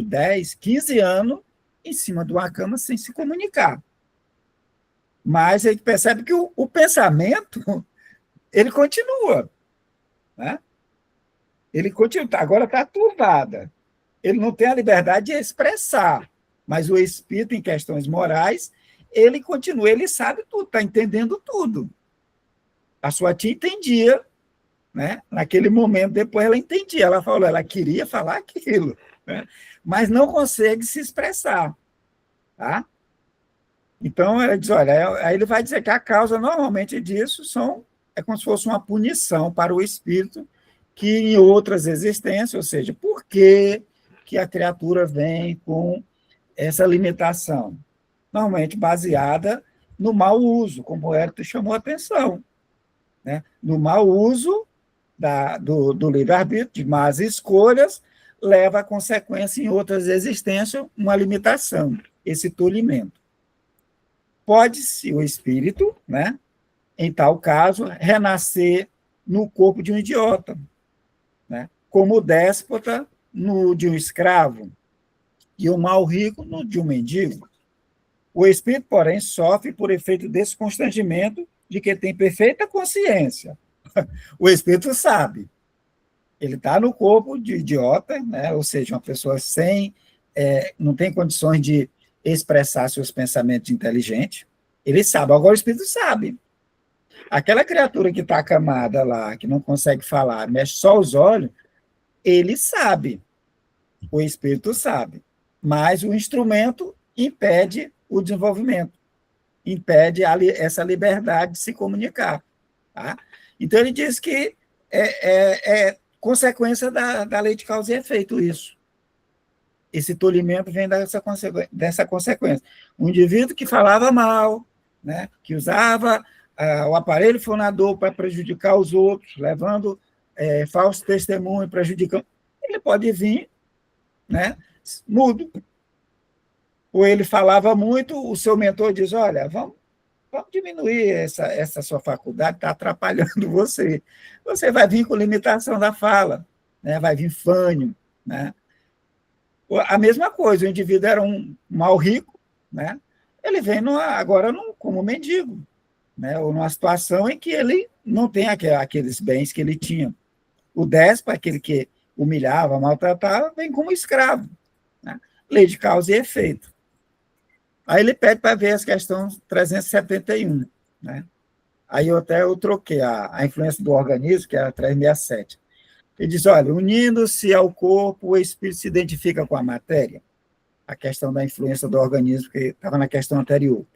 10, 15 anos, em cima de uma cama, sem se comunicar. Mas a gente percebe que o pensamento, ele continua, né? Ele continua, agora está turvada. Ele não tem a liberdade de expressar, mas o espírito, em questões morais, ele continua, ele sabe tudo, está entendendo tudo. A sua tia entendia, né? Naquele momento, depois ela entendia, ela falou, ela queria falar aquilo, né? Mas não consegue se expressar. Tá? Então, ela diz, olha, aí ele vai dizer que a causa, normalmente, disso é como se fosse uma punição para o espírito que em outras existências, ou seja, por que a criatura vem com essa limitação? Normalmente baseada no mau uso, como o Hérito chamou a atenção, né? No mau uso do livre-arbítrio, de más escolhas, leva a consequência em outras existências uma limitação, esse tolimento. Pode-se o espírito, né, em tal caso, renascer no corpo de um idiota, né, como o déspota de um escravo, e o mal rico de um mendigo. O espírito, porém, sofre por efeito desse constrangimento de que tem perfeita consciência. O espírito sabe. Ele está no corpo de idiota, né, ou seja, uma pessoa não tem condições de expressar seus pensamentos inteligentes. Ele sabe. Agora o espírito sabe. Aquela criatura que está acamada lá, que não consegue falar, mexe só os olhos, ele sabe. O espírito sabe, mas o instrumento impede o desenvolvimento, impede essa liberdade de se comunicar. Tá? Então, ele diz que é consequência da lei de causa e efeito isso. Esse tolimento vem dessa consequência. Um indivíduo que falava mal, né, que usava o aparelho fonador para prejudicar os outros, levando falso testemunho, prejudicando, ele pode vir, né, mudo. Ou ele falava muito, o seu mentor diz, olha, vamos diminuir essa sua faculdade, está atrapalhando você. Você vai vir com limitação da fala, né, vai vir fânio, né? A mesma coisa, o indivíduo era um mal rico, né? Ele vem agora como mendigo, né? Ou numa situação em que ele não tem aqueles bens que ele tinha. O déspota, aquele que humilhava, maltratava, vem como escravo. Né? Lei de causa e efeito. Aí ele pede para ver as questões 371. Né? Aí eu troquei a influência do organismo, que era 367. Ele diz, olha, unindo-se ao corpo, o espírito se identifica com a matéria. A questão da influência do organismo, que estava na questão anterior.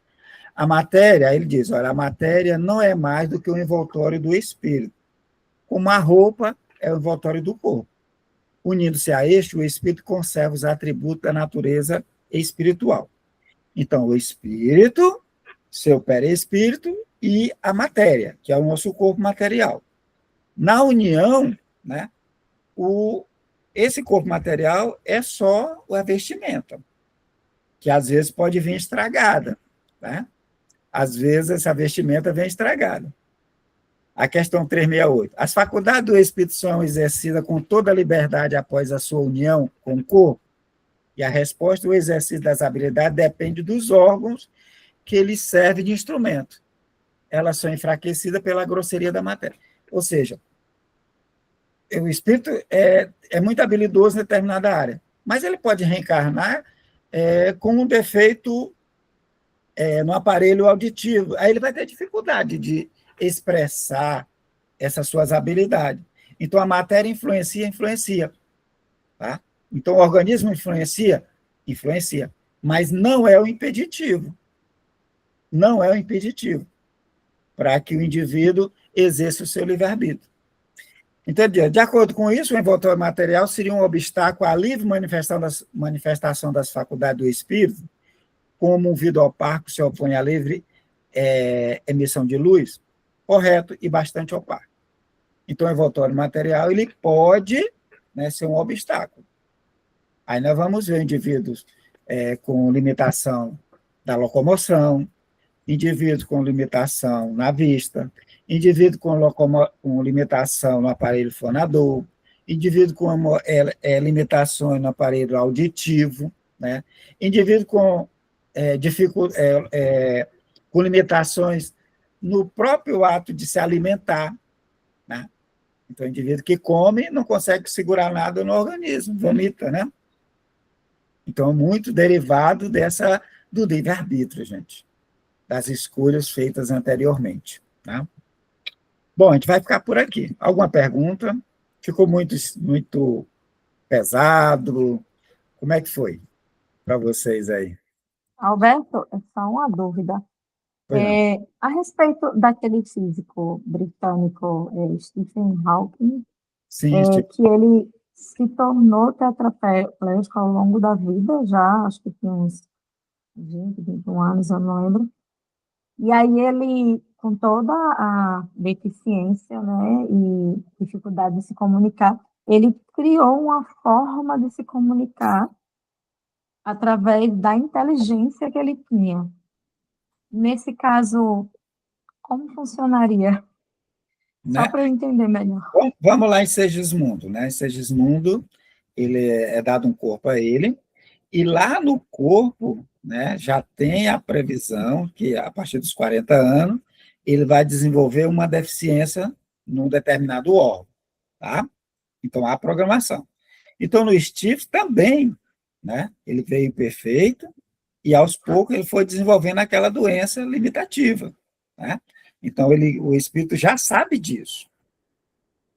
A matéria, aí ele diz, olha, a matéria não é mais do que o envoltório do espírito, como a roupa é o envoltório do corpo. Unindo-se a este, o espírito conserva os atributos da natureza espiritual. Então, o espírito, seu perispírito e a matéria, que é o nosso corpo material. Na união, né, esse corpo material é só a vestimenta, que às vezes pode vir estragada. Né? Às vezes essa vestimenta vem estragada. A questão 368. As faculdades do espírito são exercidas com toda a liberdade após a sua união com o corpo? E a resposta do exercício das habilidades depende dos órgãos que lhes servem de instrumento. Elas são enfraquecidas pela grosseria da matéria. Ou seja, o espírito é muito habilidoso em determinada área, mas ele pode reencarnar com um defeito no aparelho auditivo. Aí ele vai ter dificuldade de expressar essas suas habilidades. Então, a matéria influencia. Tá? Então, o organismo influencia, mas não é o impeditivo. Não é o impeditivo para que o indivíduo exerça o seu livre-arbítrio. Entendeu? De acordo com isso, o envoltório material seria um obstáculo à livre manifestação das faculdades do espírito, como um vidro opaco se opõe à livre emissão de luz, correto e bastante opaco. Então, o envoltório material ele pode, né, ser um obstáculo. Aí nós vamos ver indivíduos com limitação da locomoção, indivíduos com limitação na vista, indivíduo com limitação no aparelho fonador, indivíduo com limitações no aparelho auditivo, né? Indivíduo com com limitações no próprio ato de se alimentar. Né? Então, o indivíduo que come não consegue segurar nada no organismo, vomita, né? Então, muito derivado do livre-arbítrio, gente, das escolhas feitas anteriormente. Tá? Bom, a gente vai ficar por aqui. Alguma pergunta? Ficou muito pesado? Como é que foi para vocês aí? Alberto, é só uma dúvida. A respeito daquele físico britânico, Stephen Hawking, Sim, que ele se tornou tetraplégico ao longo da vida, já acho que tinha uns 20, 21 anos, eu não lembro. E aí ele, com toda a deficiência, né, e dificuldade de se comunicar, ele criou uma forma de se comunicar através da inteligência que ele tinha. Nesse caso, como funcionaria? né? Só para eu entender melhor. Bom, vamos lá em Segismundo. Né? Em Segismundo, ele é dado um corpo a ele, e lá no corpo, né, já tem a previsão que, a partir dos 40 anos, ele vai desenvolver uma deficiência num determinado órgão. Tá? Então, há programação. Então, no Steve também, né, ele veio perfeito, e aos poucos ele foi desenvolvendo aquela doença limitativa. Né? Então, o espírito já sabe disso.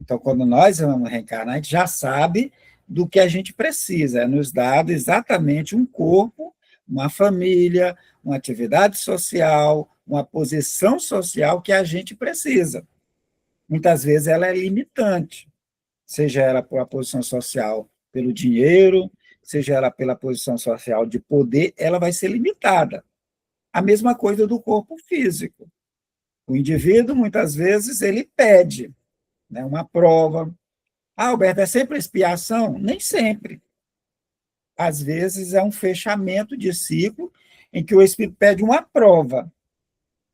Então, quando nós vamos reencarnar, a gente já sabe do que a gente precisa, é nos dado exatamente um corpo, uma família, uma atividade social, uma posição social que a gente precisa. Muitas vezes ela é limitante, seja ela por a posição social pelo dinheiro, seja ela pela posição social de poder, ela vai ser limitada. A mesma coisa do corpo físico. O indivíduo, muitas vezes, ele pede, né, uma prova. Ah, Alberto, é sempre expiação? Nem sempre. Às vezes é um fechamento de ciclo em que o Espírito pede uma prova,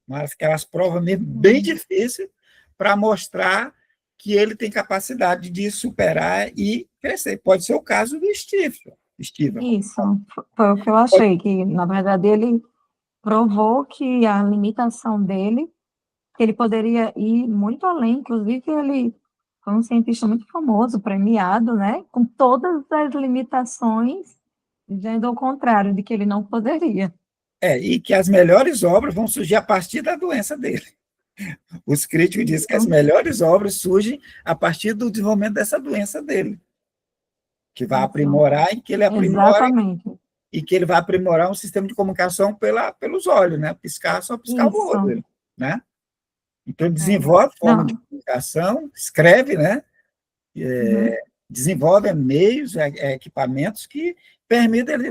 mas aquelas provas mesmo bem difíceis, para mostrar que ele tem capacidade de superar e crescer. Pode ser o caso do Steven. Isso, foi o que eu achei, que, na verdade, ele provou que a limitação dele, que ele poderia ir muito além, inclusive ele foi um cientista muito famoso, premiado, né, com todas as limitações, dizendo ao contrário, de que ele não poderia. E que as melhores obras vão surgir a partir da doença dele. Os críticos dizem que as melhores obras surgem a partir do desenvolvimento dessa doença dele, que vai aprimorar e que ele aprimora. Exatamente. E que ele vai aprimorar um sistema de comunicação pelos olhos, né? Piscar, só piscar o olho, né? Então, ele desenvolve forma de comunicação, escreve, né? Desenvolve meios, equipamentos que permitem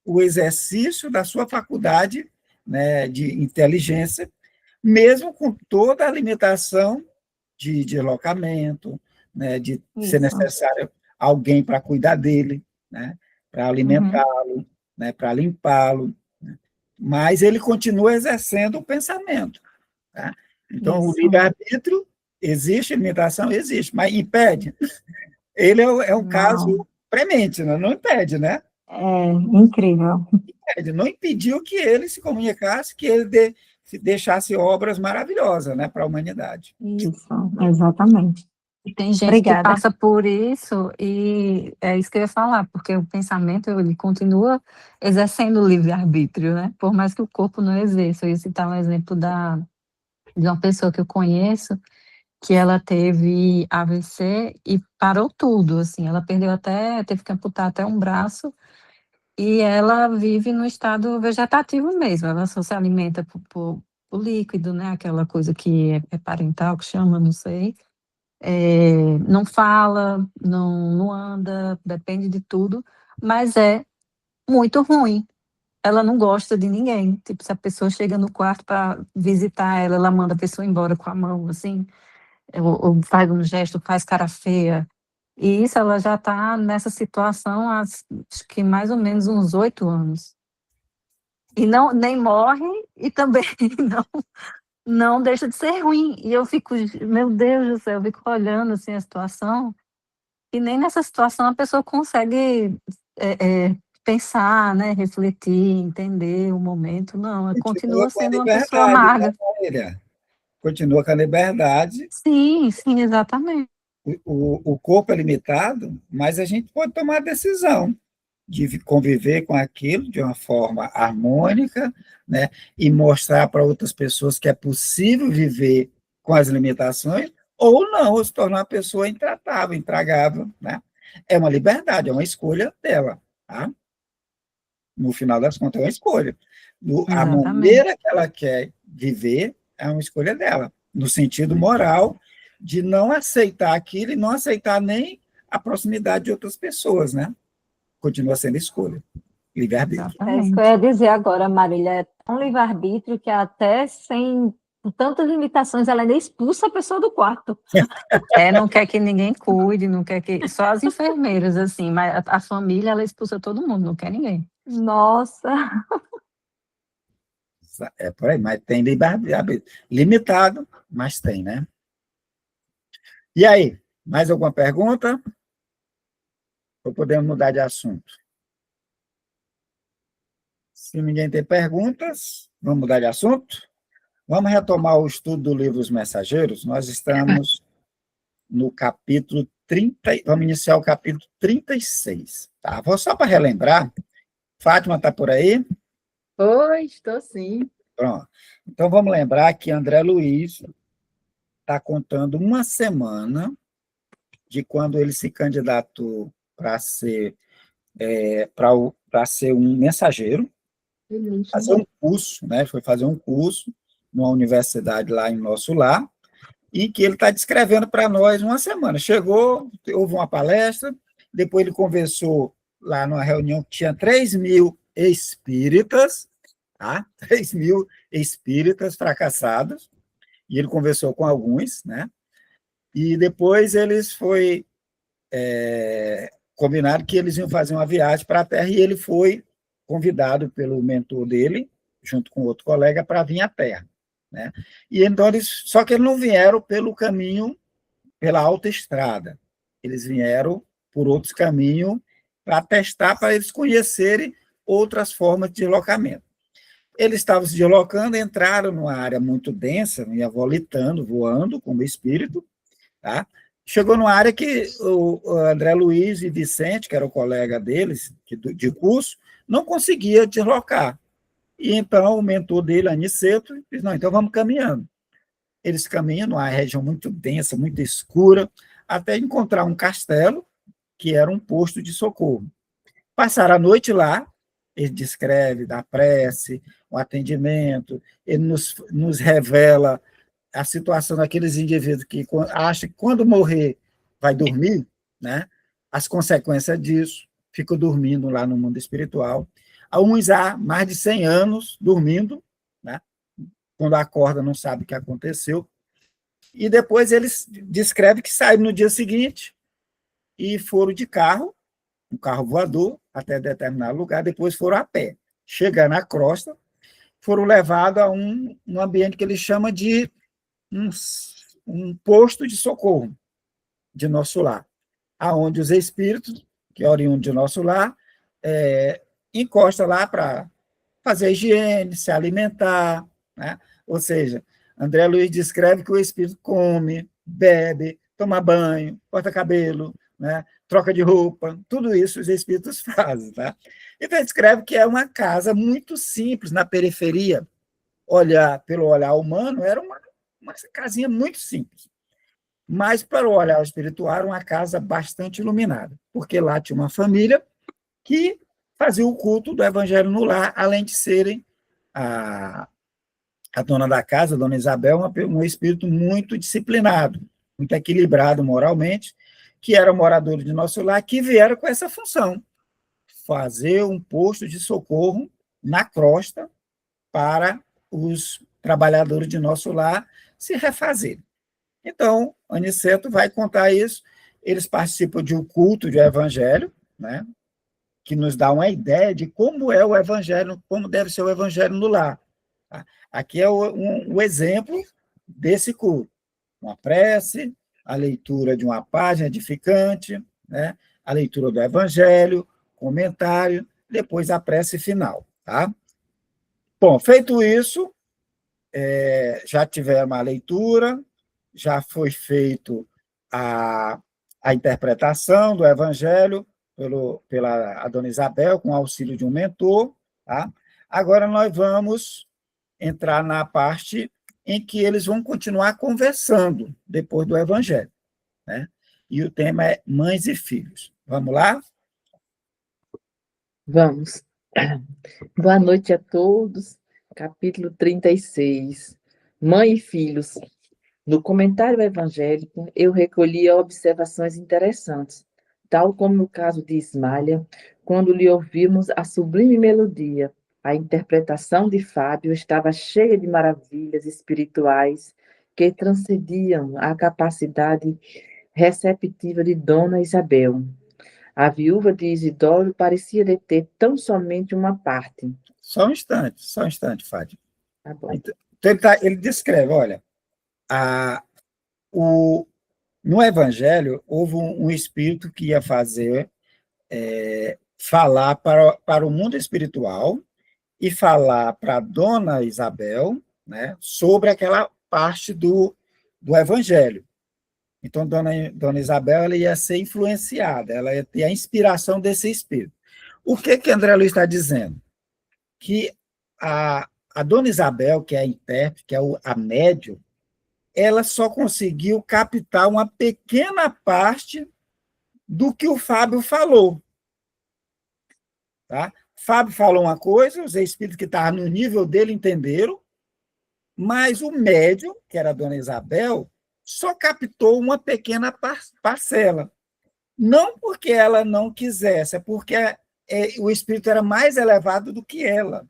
o exercício da sua faculdade, né, de inteligência, mesmo com toda a limitação de deslocamento, né, de ser necessário alguém para cuidar dele, né, para alimentá-lo, né, para limpá-lo, né, mas ele continua exercendo o pensamento. Tá? Então, o livre-arbítrio existe, limitação existe, mas impede. Ele é um caso premente, né? Não impede, né? É incrível. Não impediu que ele se comunicasse, que ele deixasse obras maravilhosas, né, para a humanidade. Isso, exatamente. E tem gente que passa por isso, e é isso que eu ia falar, porque o pensamento, ele continua exercendo o livre-arbítrio, né? Por mais que o corpo não exerça. Eu ia citar um exemplo de uma pessoa que eu conheço, que ela teve AVC e parou tudo, assim, ela teve que amputar até um braço, e ela vive no estado vegetativo mesmo, ela só se alimenta por líquido, né, aquela coisa que é parental, que chama, não sei, não fala, não anda, depende de tudo, mas é muito ruim. Ela não gosta de ninguém, tipo, se a pessoa chega no quarto para visitar ela, ela manda a pessoa embora com a mão, assim, ou faz um gesto, faz cara feia. E isso, ela já está nessa situação há, acho que mais ou menos uns 8 anos. E não, nem morre, e também não deixa de ser ruim. E eu fico, meu Deus do céu, eu fico olhando assim a situação, e nem nessa situação a pessoa consegue pensar, né, refletir, entender o momento. Não, continua com a sendo uma pessoa liberdade, amarga. né, continua com a liberdade. Sim, exatamente. O corpo é limitado, mas a gente pode tomar a decisão de conviver com aquilo de uma forma harmônica, né, e mostrar para outras pessoas que é possível viver com as limitações, ou não, ou se tornar uma pessoa intratável, intragável, né? É uma liberdade, é uma escolha dela, tá? No final das contas, é uma escolha. A maneira que ela quer viver é uma escolha dela, no sentido moral, de não aceitar aquilo e não aceitar nem a proximidade de outras pessoas, né? Continua sendo escolha. Livre-arbítrio. É isso que eu ia dizer agora, Marília. É tão livre-arbítrio que até sem tantas limitações, ela ainda expulsa a pessoa do quarto. Não quer que ninguém cuide, não quer que... Só as enfermeiras, assim, mas a família, ela expulsa todo mundo, não quer ninguém. Nossa! É por aí, mas tem livre-arbítrio. Limitado, mas tem, né? E aí, mais alguma pergunta? Ou podemos mudar de assunto? Se ninguém tem perguntas, vamos mudar de assunto? Vamos retomar o estudo do livro Os Mensageiros. Nós estamos no capítulo 30, vamos iniciar o capítulo 36. Tá? Vou só para relembrar. Fátima está por aí? Oi, estou sim. Pronto. Então, vamos lembrar que André Luiz está contando uma semana de quando ele se candidatou para ser, para ser um mensageiro, fazer um curso, né? Foi fazer um curso numa universidade lá em Nosso Lar, e que ele está descrevendo para nós uma semana. Chegou, houve uma palestra, depois ele conversou lá numa reunião que tinha 3.000 espíritas, tá? 3.000 espíritas fracassados, e ele conversou com alguns, né? E depois eles foi combinado que eles iam fazer uma viagem para a Terra, e ele foi convidado pelo mentor dele, junto com outro colega, para vir à Terra, né? E então só que eles não vieram pelo caminho, pela autoestrada, eles vieram por outros caminhos para testar, para eles conhecerem outras formas de deslocamento. Eles estavam se deslocando, entraram numa área muito densa, ia volitando, voando como espírito, tá? Chegou numa área que o André Luiz e Vicente, que era o colega deles, de curso, não conseguia deslocar. E então o mentor dele, Aniceto, disse, não, então vamos caminhando. Eles caminham numa região muito densa, muito escura, até encontrar um castelo, que era um posto de socorro. Passaram a noite lá, ele descreve da prece, o atendimento, ele nos revela a situação daqueles indivíduos que acham que quando morrer vai dormir, né? As consequências disso, ficam dormindo lá no mundo espiritual. Uns há mais de 100 anos dormindo, né? Quando acorda não sabe o que aconteceu. E depois eles descrevem que saíram no dia seguinte e foram de carro, um carro voador, até determinado lugar, depois foram a pé. Chegando na crosta, foram levados a um ambiente que eles chamam de um posto de socorro de Nosso Lar, aonde os espíritos, que oriundem de Nosso Lar, encosta lá para fazer higiene, se alimentar, né? Ou seja, André Luiz descreve que o espírito come, bebe, toma banho, corta cabelo, né? Troca de roupa, tudo isso os espíritos fazem, tá? Então, ele descreve que é uma casa muito simples, na periferia, pelo olhar humano, era uma casinha muito simples. Mas, para o olhar espiritual, era uma casa bastante iluminada, porque lá tinha uma família que fazia o culto do Evangelho no lar, além de serem a dona da casa, a dona Isabel, um espírito muito disciplinado, muito equilibrado moralmente, que era morador de Nosso Lar, que vieram com essa função, fazer um posto de socorro na crosta para os trabalhadores de Nosso Lar se refazerem. Então, Aniceto vai contar isso, eles participam de um culto de evangelho, né, que nos dá uma ideia de como é o evangelho, como deve ser o evangelho no lar. Tá? Aqui é um exemplo desse culto. Uma prece, a leitura de uma página edificante, né, a leitura do evangelho, comentário, depois a prece final. Tá? Bom, feito isso, já tivemos a leitura, já foi feito a interpretação do Evangelho pela dona Isabel, com auxílio de um mentor. Tá? Agora nós vamos entrar na parte em que eles vão continuar conversando depois do Evangelho, né? E o tema é mães e filhos. Vamos lá? Vamos. Boa noite a todos. Capítulo 36. Mãe e filhos. No comentário evangélico, eu recolhi observações interessantes, tal como no caso de Ismália, quando lhe ouvimos a sublime melodia. A interpretação de Fábio estava cheia de maravilhas espirituais que transcendiam a capacidade receptiva de Dona Isabel. A viúva de Isidoro parecia deter tão somente uma parte. Só um instante, Fábio. Tá bom. Então, ele descreve, olha, no Evangelho, houve um espírito que ia falar para o mundo espiritual e falar para a dona Isabel, né, sobre aquela parte do Evangelho. Então, dona Isabel ela ia ser influenciada, ela ia ter a inspiração desse espírito. O que André Luiz está dizendo? Que a dona Isabel, que é a intérprete, que é a médium, ela só conseguiu captar uma pequena parte do que o Fábio falou. Tá? Fábio falou uma coisa, os espíritos que estavam no nível dele entenderam, mas o médium, que era a dona Isabel, só captou uma pequena parcela. Não porque ela não quisesse, é porque o espírito era mais elevado do que ela.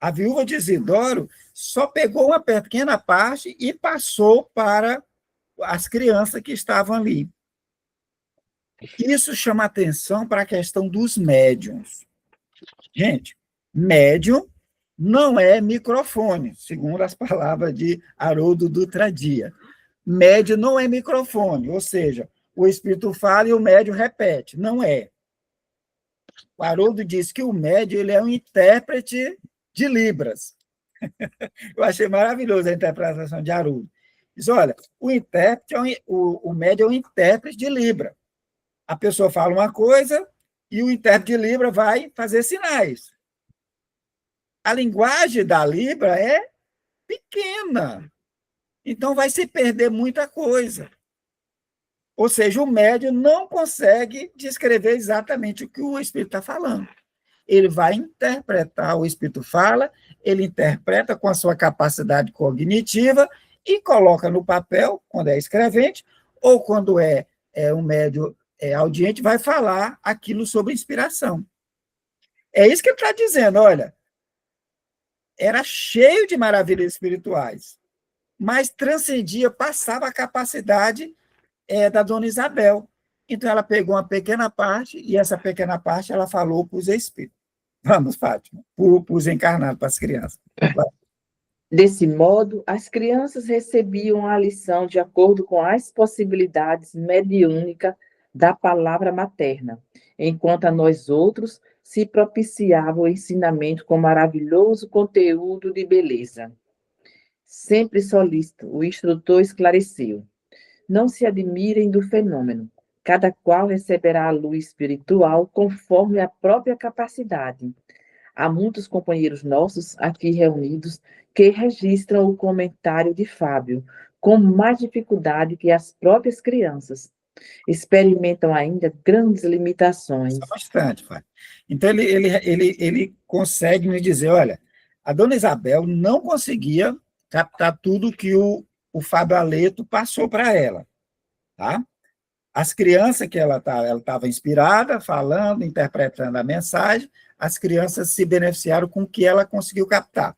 A viúva de Isidoro só pegou uma pequena parte e passou para as crianças que estavam ali. Isso chama atenção para a questão dos médiums. Gente, médium não é microfone, segundo as palavras de Haroldo Dutra Dia. Médium não é microfone, ou seja, o espírito fala e o médium repete. Não é. O Haroldo diz que o médium ele é um intérprete de Libras. Eu achei maravilhoso a interpretação de Haroldo. Diz, olha, o intérprete, o médium é um intérprete de Libra. A pessoa fala uma coisa e o intérprete de Libra vai fazer sinais. A linguagem da Libra é pequena, então vai se perder muita coisa. Ou seja, o médium não consegue descrever exatamente o que o espírito está falando. Ele vai interpretar, o espírito fala, ele interpreta com a sua capacidade cognitiva e coloca no papel, quando é escrevente, ou quando é um médium audiente, vai falar aquilo sobre inspiração. É isso que ele está dizendo, olha, era cheio de maravilhas espirituais, mas transcendia, passava a capacidade da dona Isabel. Então, ela pegou uma pequena parte, e essa pequena parte ela falou para os espíritos. Vamos, Fátima, para os encarnados, para as crianças. Desse modo, as crianças recebiam a lição de acordo com as possibilidades mediúnicas da palavra materna, enquanto a nós outros se propiciava o ensinamento com maravilhoso conteúdo de beleza. Sempre solícito, o instrutor esclareceu. Não se admirem do fenômeno. Cada qual receberá a luz espiritual conforme a própria capacidade. Há muitos companheiros nossos aqui reunidos que registram o comentário de Fábio com mais dificuldade que as próprias crianças. Experimentam ainda grandes limitações. Bastante, Fábio. Então, ele consegue me dizer, olha, a dona Isabel não conseguia captar tudo que o Fábio Aleto passou para ela. Tá? As crianças que ela estava inspirada, falando, interpretando a mensagem, as crianças se beneficiaram com o que ela conseguiu captar.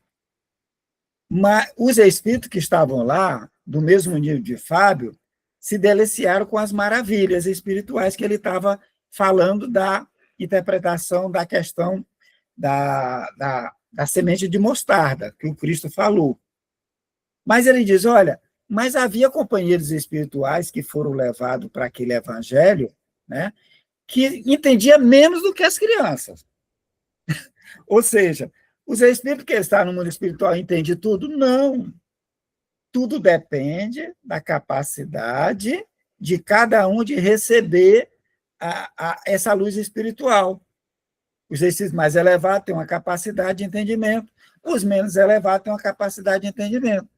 Mas os espíritos que estavam lá, do mesmo nível de Fábio, se deliciaram com as maravilhas espirituais que ele estava falando da interpretação da questão da semente de mostarda, que o Cristo falou. Mas ele diz, olha, mas havia companheiros espirituais que foram levados para aquele evangelho, né, que entendia menos do que as crianças. Ou seja, os espíritos que estão no mundo espiritual entendem tudo? Não. Tudo depende da capacidade de cada um de receber essa luz espiritual. Os espíritos mais elevados têm uma capacidade de entendimento, os menos elevados têm uma capacidade de entendimento.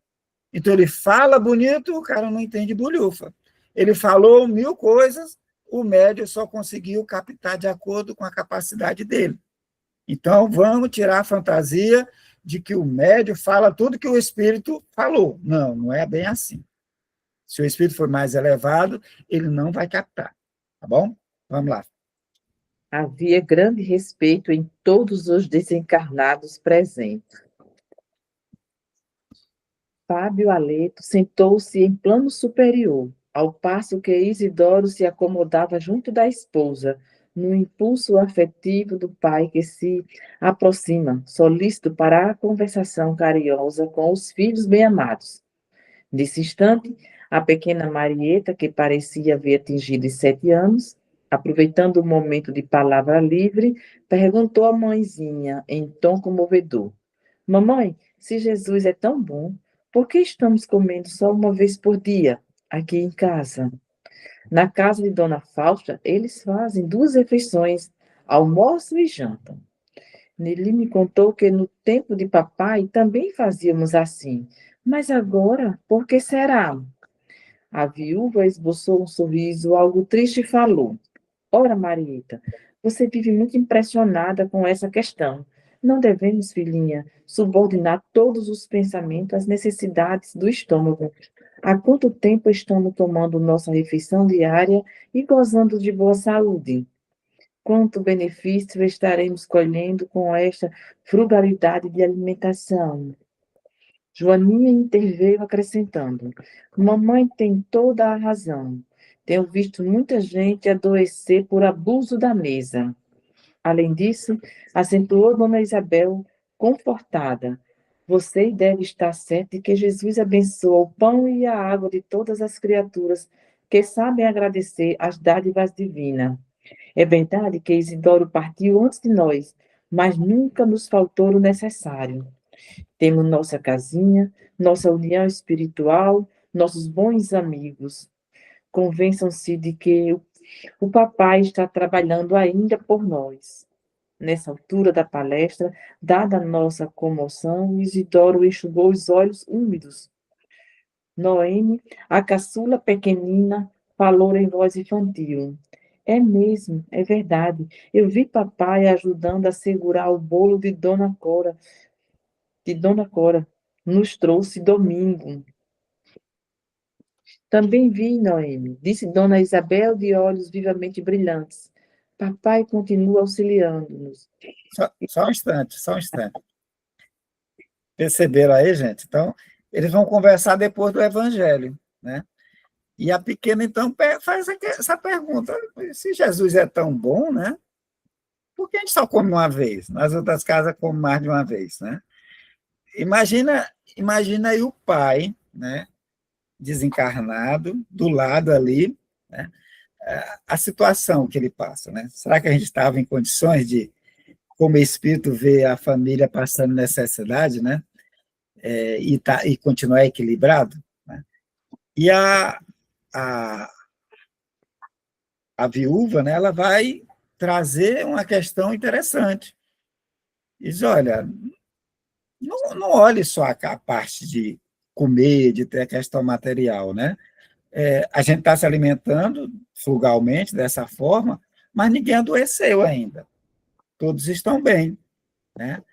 Então, ele fala bonito, o cara não entende bolhufa. Ele falou 1000 coisas, o médium só conseguiu captar de acordo com a capacidade dele. Então, vamos tirar a fantasia de que o médium fala tudo que o espírito falou. Não, não é bem assim. Se o espírito for mais elevado, ele não vai captar. Tá bom? Vamos lá. Havia grande respeito em todos os desencarnados presentes. Fábio Aleto sentou-se em plano superior, ao passo que Isidoro se acomodava junto da esposa, no impulso afetivo do pai que se aproxima, solícito para a conversação carinhosa com os filhos bem-amados. Nesse instante, a pequena Marieta, que parecia haver atingido 7 anos, aproveitando o momento de palavra livre, perguntou à mãezinha, em tom comovedor: Mamãe, se Jesus é tão bom, por que estamos comendo só uma vez por dia, aqui em casa? Na casa de Dona Fausta, eles fazem 2 refeições, almoço e janta. Nelly me contou que no tempo de papai também fazíamos assim, Mas agora, por que será? A viúva esboçou um sorriso algo triste e falou: Ora, Marieta, você vive muito impressionada com essa questão. Não devemos, filhinha, subordinar todos os pensamentos às necessidades do estômago. Há quanto tempo estamos tomando nossa refeição diária e gozando de boa saúde? Quanto benefício estaremos colhendo com esta frugalidade de alimentação? Joaninha interveio acrescentando: Mamãe tem toda a razão. Tenho visto muita gente adoecer por abuso da mesa. Além disso, acentuou Dona Isabel, confortada. Você deve estar certo de que Jesus abençoa o pão e a água de todas as criaturas que sabem agradecer as dádivas divinas. É verdade que Isidoro partiu antes de nós, mas nunca nos faltou o necessário. Temos nossa casinha, nossa união espiritual, nossos bons amigos. Convençam-se de que o papai está trabalhando ainda por nós. Nessa altura da palestra, dada a nossa comoção, Isidoro enxugou os olhos úmidos. Noemi, a caçula pequenina, falou em voz infantil. É mesmo, é verdade. Eu vi papai ajudando a segurar o bolo de Dona Cora. Nos trouxe domingo. Também vi, Noemi, disse Dona Isabel de olhos vivamente brilhantes. Papai continua auxiliando-nos. Só um instante, só um instante. Perceberam aí, gente? Então, eles vão conversar depois do Evangelho, né? E a pequena, então, faz essa pergunta: se Jesus é tão bom, né? Por que a gente só come uma vez? Nas outras casas, come mais de uma vez, né? Imagina aí o pai, né? Desencarnado, do lado ali, né? A situação que ele passa, né? Será que a gente estava em condições de, como espírito, ver a família passando necessidade, né? E continuar equilibrado, né? E a, a viúva, né, ela vai trazer uma questão interessante. Diz, olha, não olhe só a parte de comer, de ter a questão material, né? A gente está se alimentando frugalmente dessa forma, mas ninguém adoeceu ainda. Todos estão bem, né?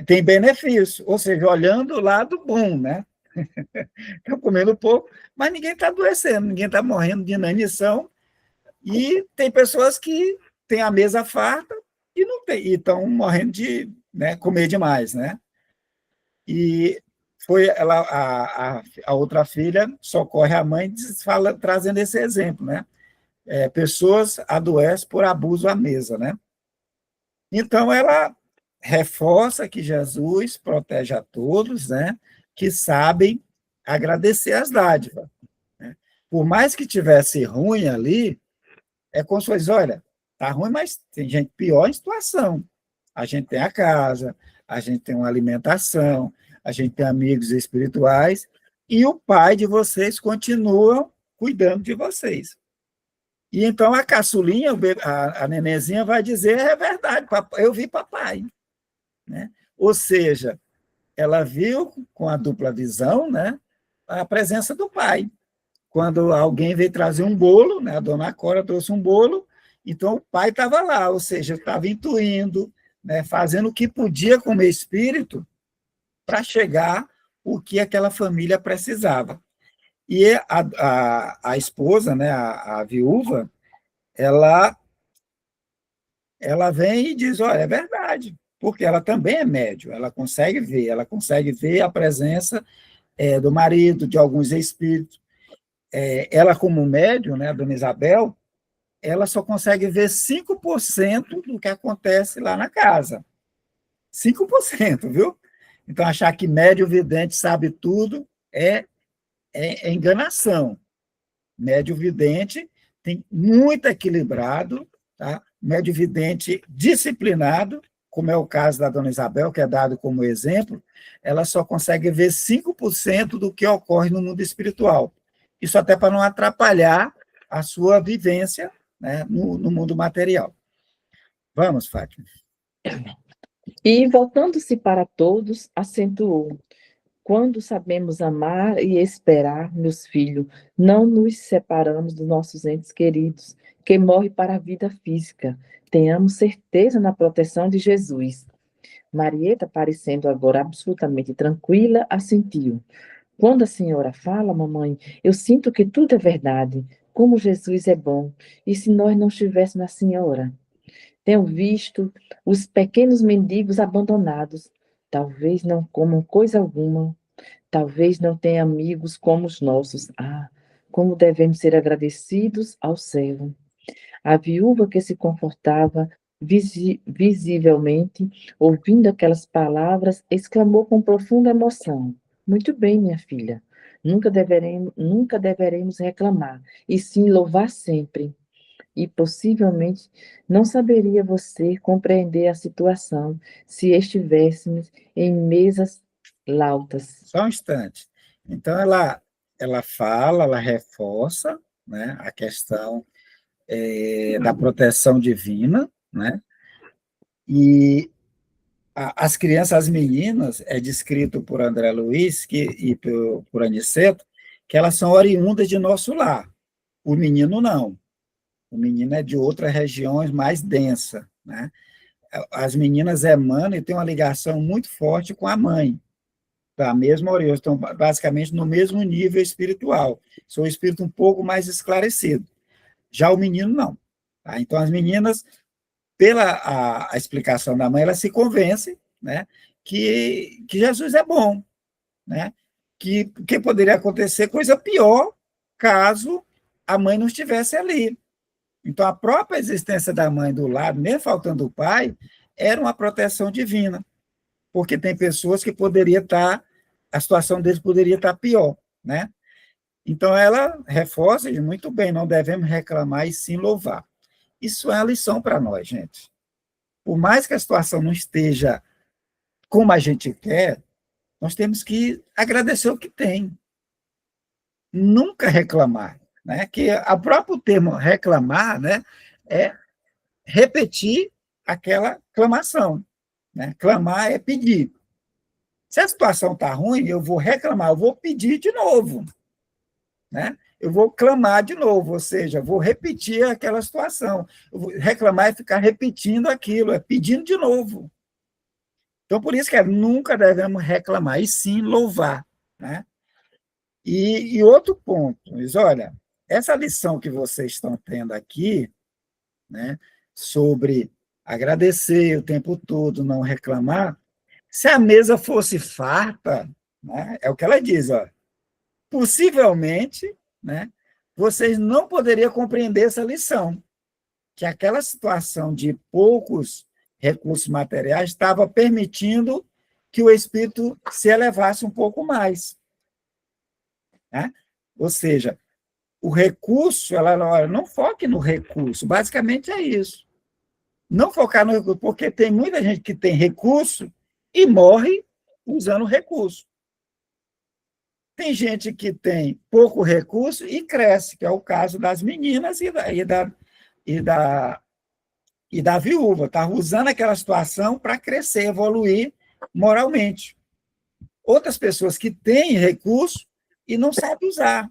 Tem benefício, ou seja, olhando o lado bom, né? Estão comendo pouco, mas ninguém está adoecendo, ninguém está morrendo de inanição, e tem pessoas que têm a mesa farta e não tem, e estão morrendo de, né, comer demais, né? E foi ela, a outra filha socorre a mãe, trazendo esse exemplo, né? Pessoas adoecem por abuso à mesa, né? Então, ela reforça que Jesus protege a todos, né, que sabem agradecer as dádivas, né? Por mais que tivesse ruim ali, como se fosse, olha, tá ruim, mas tem gente pior em situação. A gente tem a casa, a gente tem uma alimentação, a gente tem amigos espirituais, e o pai de vocês continua cuidando de vocês. E então a caçulinha, a nenenzinha, vai dizer: é verdade, papai, eu vi papai, né? Ou seja, ela viu com a dupla visão, né, a presença do pai. Quando alguém veio trazer um bolo, né, a dona Cora trouxe um bolo, então o pai estava lá, ou seja, estava intuindo, né, fazendo o que podia como espírito para chegar o que aquela família precisava. E a esposa, né, a viúva, ela vem e diz: olha, é verdade, porque ela também é médium, ela consegue ver a presença do marido, de alguns espíritos. Ela, como médium, né, a dona Isabel, ela só consegue ver 5% do que acontece lá na casa. 5%, viu? Então, achar que médium vidente sabe tudo é enganação. Médium vidente tem muito equilibrado, tá? Médium vidente disciplinado, como é o caso da dona Isabel, que é dado como exemplo, ela só consegue ver 5% do que ocorre no mundo espiritual. Isso até para não atrapalhar a sua vivência, né, no mundo material. Vamos, Fátima. E, voltando-se para todos, acentuou: Quando sabemos amar e esperar, meus filhos, não nos separamos dos nossos entes queridos, que morrem para a vida física. Tenhamos certeza na proteção de Jesus. Marieta, parecendo agora absolutamente tranquila, assentiu. Quando a senhora fala, mamãe, eu sinto que tudo é verdade. Como Jesus é bom. E se nós não estivéssemos a senhora? Tenho visto os pequenos mendigos abandonados. Talvez não comam coisa alguma. Talvez não tenham amigos como os nossos. Ah, como devemos ser agradecidos ao céu. A viúva que se confortava visivelmente, ouvindo aquelas palavras, exclamou com profunda emoção: Muito bem, minha filha. Nunca deveremos reclamar, e sim louvar sempre. E possivelmente não saberia você compreender a situação se estivéssemos em mesas lautas. Só um instante. Então, ela fala, ela reforça, né, a questão da proteção divina, né? E as crianças, as meninas, é descrito por André Luiz e por Aniceto, que elas são oriundas de nosso lar. O menino não. O menino é de outras regiões mais densa, né? As meninas emanam e têm uma ligação muito forte com a mãe, da mesma origem, estão basicamente no mesmo nível espiritual. São um espírito um pouco mais esclarecido. Já o menino, não. Tá? Então, as meninas, pela a explicação da mãe, elas se convencem, né, que Jesus é bom, né, que poderia acontecer coisa pior caso a mãe não estivesse ali. Então, a própria existência da mãe do lado, mesmo faltando o pai, era uma proteção divina, porque tem pessoas que a situação deles poderia estar pior, né? Então, ela reforça, e muito bem, não devemos reclamar e sim louvar. Isso é uma lição para nós, gente. Por mais que a situação não esteja como a gente quer, nós temos que agradecer o que tem. Nunca reclamar, né? Que o próprio termo reclamar, né, é repetir aquela clamação, né? Clamar é pedir. Se a situação está ruim, eu vou reclamar, eu vou pedir de novo, né? Eu vou clamar de novo, ou seja, vou repetir aquela situação. Reclamar é ficar repetindo aquilo, é pedindo de novo. Então, por isso que nunca devemos reclamar, e sim louvar, né? E outro ponto, olha, essa lição que vocês estão tendo aqui, né, sobre agradecer o tempo todo, não reclamar, se a mesa fosse farta, né, é o que ela diz, ó, possivelmente, né, vocês não poderiam compreender essa lição, que aquela situação de poucos recursos materiais estava permitindo que o espírito se elevasse um pouco mais, né? Ou seja, o recurso, ela não foque no recurso, basicamente é isso. Não focar no recurso, porque tem muita gente que tem recurso e morre usando recurso. Tem gente que tem pouco recurso e cresce, que é o caso das meninas e da viúva. Está usando aquela situação para crescer, evoluir moralmente. Outras pessoas que têm recurso e não sabem usar,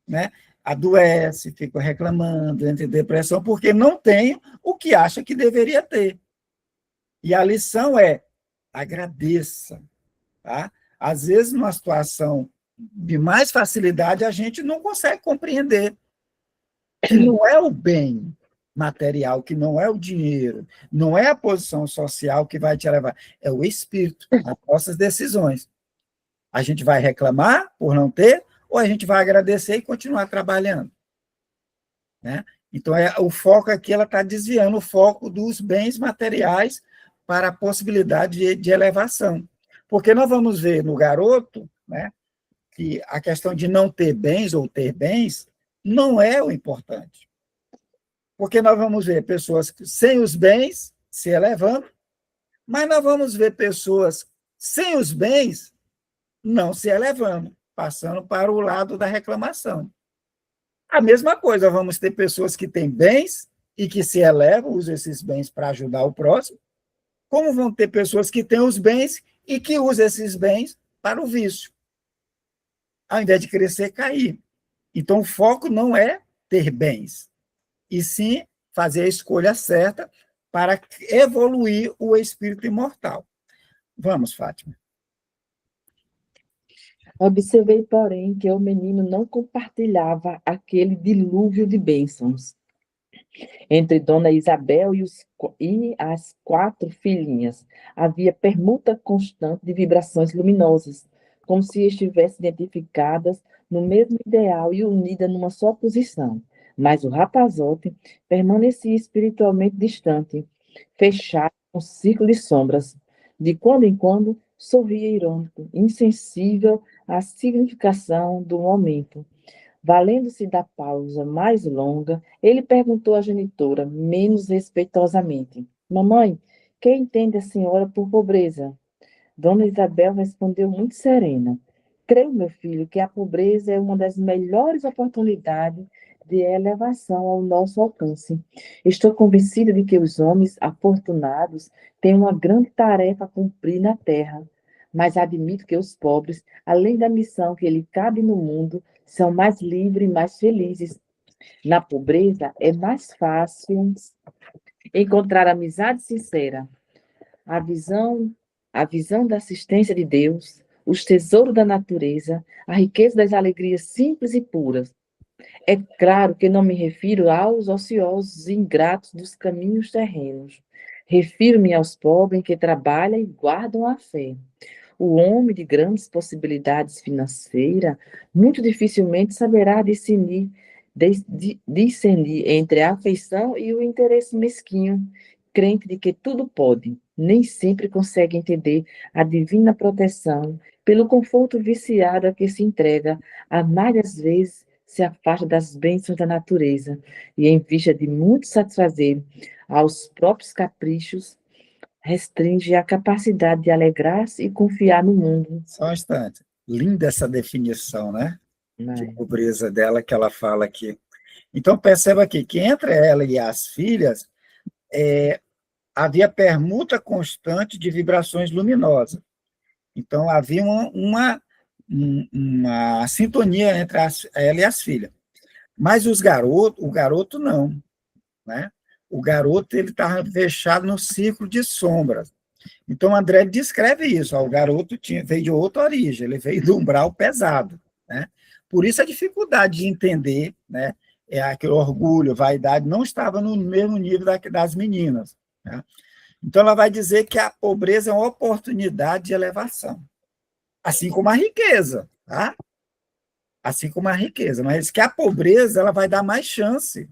né? Adoece, fica reclamando, entra em depressão, porque não tem o que acha que deveria ter. E a lição é: agradeça. Tá? Às vezes, numa situação de mais facilidade, a gente não consegue compreender que não é o bem material, que não é o dinheiro, não é a posição social que vai te levar, é o espírito, as nossas decisões. A gente vai reclamar por não ter, ou a gente vai agradecer e continuar trabalhando, né? Então, o foco aqui, ela está desviando o foco dos bens materiais para a possibilidade de elevação. Porque nós vamos ver no garoto, né, que a questão de não ter bens ou ter bens não é o importante. Porque nós vamos ver pessoas sem os bens se elevando, mas nós vamos ver pessoas sem os bens não se elevando, passando para o lado da reclamação. A mesma coisa, vamos ter pessoas que têm bens e que se elevam, usam esses bens para ajudar o próximo, como vão ter pessoas que têm os bens e que usam esses bens para o vício. Ao invés de crescer, cair. Então, o foco não é ter bens, e sim fazer a escolha certa para evoluir o espírito imortal. Vamos, Fátima. Observei, porém, que o menino não compartilhava aquele dilúvio de bênçãos entre Dona Isabel e as 4 filhinhas. Havia permuta constante de vibrações luminosas, como se estivessem identificadas no mesmo ideal e unidas numa só posição. Mas o rapazote permanecia espiritualmente distante, fechado num círculo de sombras. De quando em quando, sorria irônico, insensível à significação do momento. Valendo-se da pausa mais longa, ele perguntou à genitora, menos respeitosamente: Mamãe, que entende a senhora por pobreza? Dona Isabel respondeu muito serena: Creio, meu filho, que a pobreza é uma das melhores oportunidades de elevação ao nosso alcance. Estou convencida de que os homens afortunados têm uma grande tarefa a cumprir na terra, mas admito que os pobres, além da missão que lhe cabe no mundo, são mais livres e mais felizes. Na pobreza é mais fácil encontrar amizade sincera, a visão, a visão da assistência de Deus, os tesouros da natureza, a riqueza das alegrias simples e puras. É claro que não me refiro aos ociosos e ingratos dos caminhos terrenos. Refiro-me aos pobres que trabalham e guardam a fé. O homem de grandes possibilidades financeiras muito dificilmente saberá discernir entre a afeição e o interesse mesquinho, crente de que tudo pode. Nem sempre consegue entender a divina proteção pelo conforto viciado a que se entrega, a mais das vezes se afasta das bênçãos da natureza e, em vista de muito satisfazer aos próprios caprichos, restringe a capacidade de alegrar-se e confiar no mundo. Só um instante. Linda essa definição, né? De Né? pobreza dela que ela fala aqui. Então, perceba aqui que entre ela e as filhas havia permuta constante de vibrações luminosas. Então, havia uma sintonia entre ela e as filhas. Mas o garoto não, né? O garoto ele estava fechado no círculo de sombras. Então, André descreve isso. O garoto veio de outra origem, ele veio do umbral pesado, né? Por isso a dificuldade de entender, né? Aquele orgulho, vaidade, não estava no mesmo nível das meninas, né? Então, ela vai dizer que a pobreza é uma oportunidade de elevação, assim como a riqueza, tá? Assim como a riqueza, mas que a pobreza ela vai dar mais chance.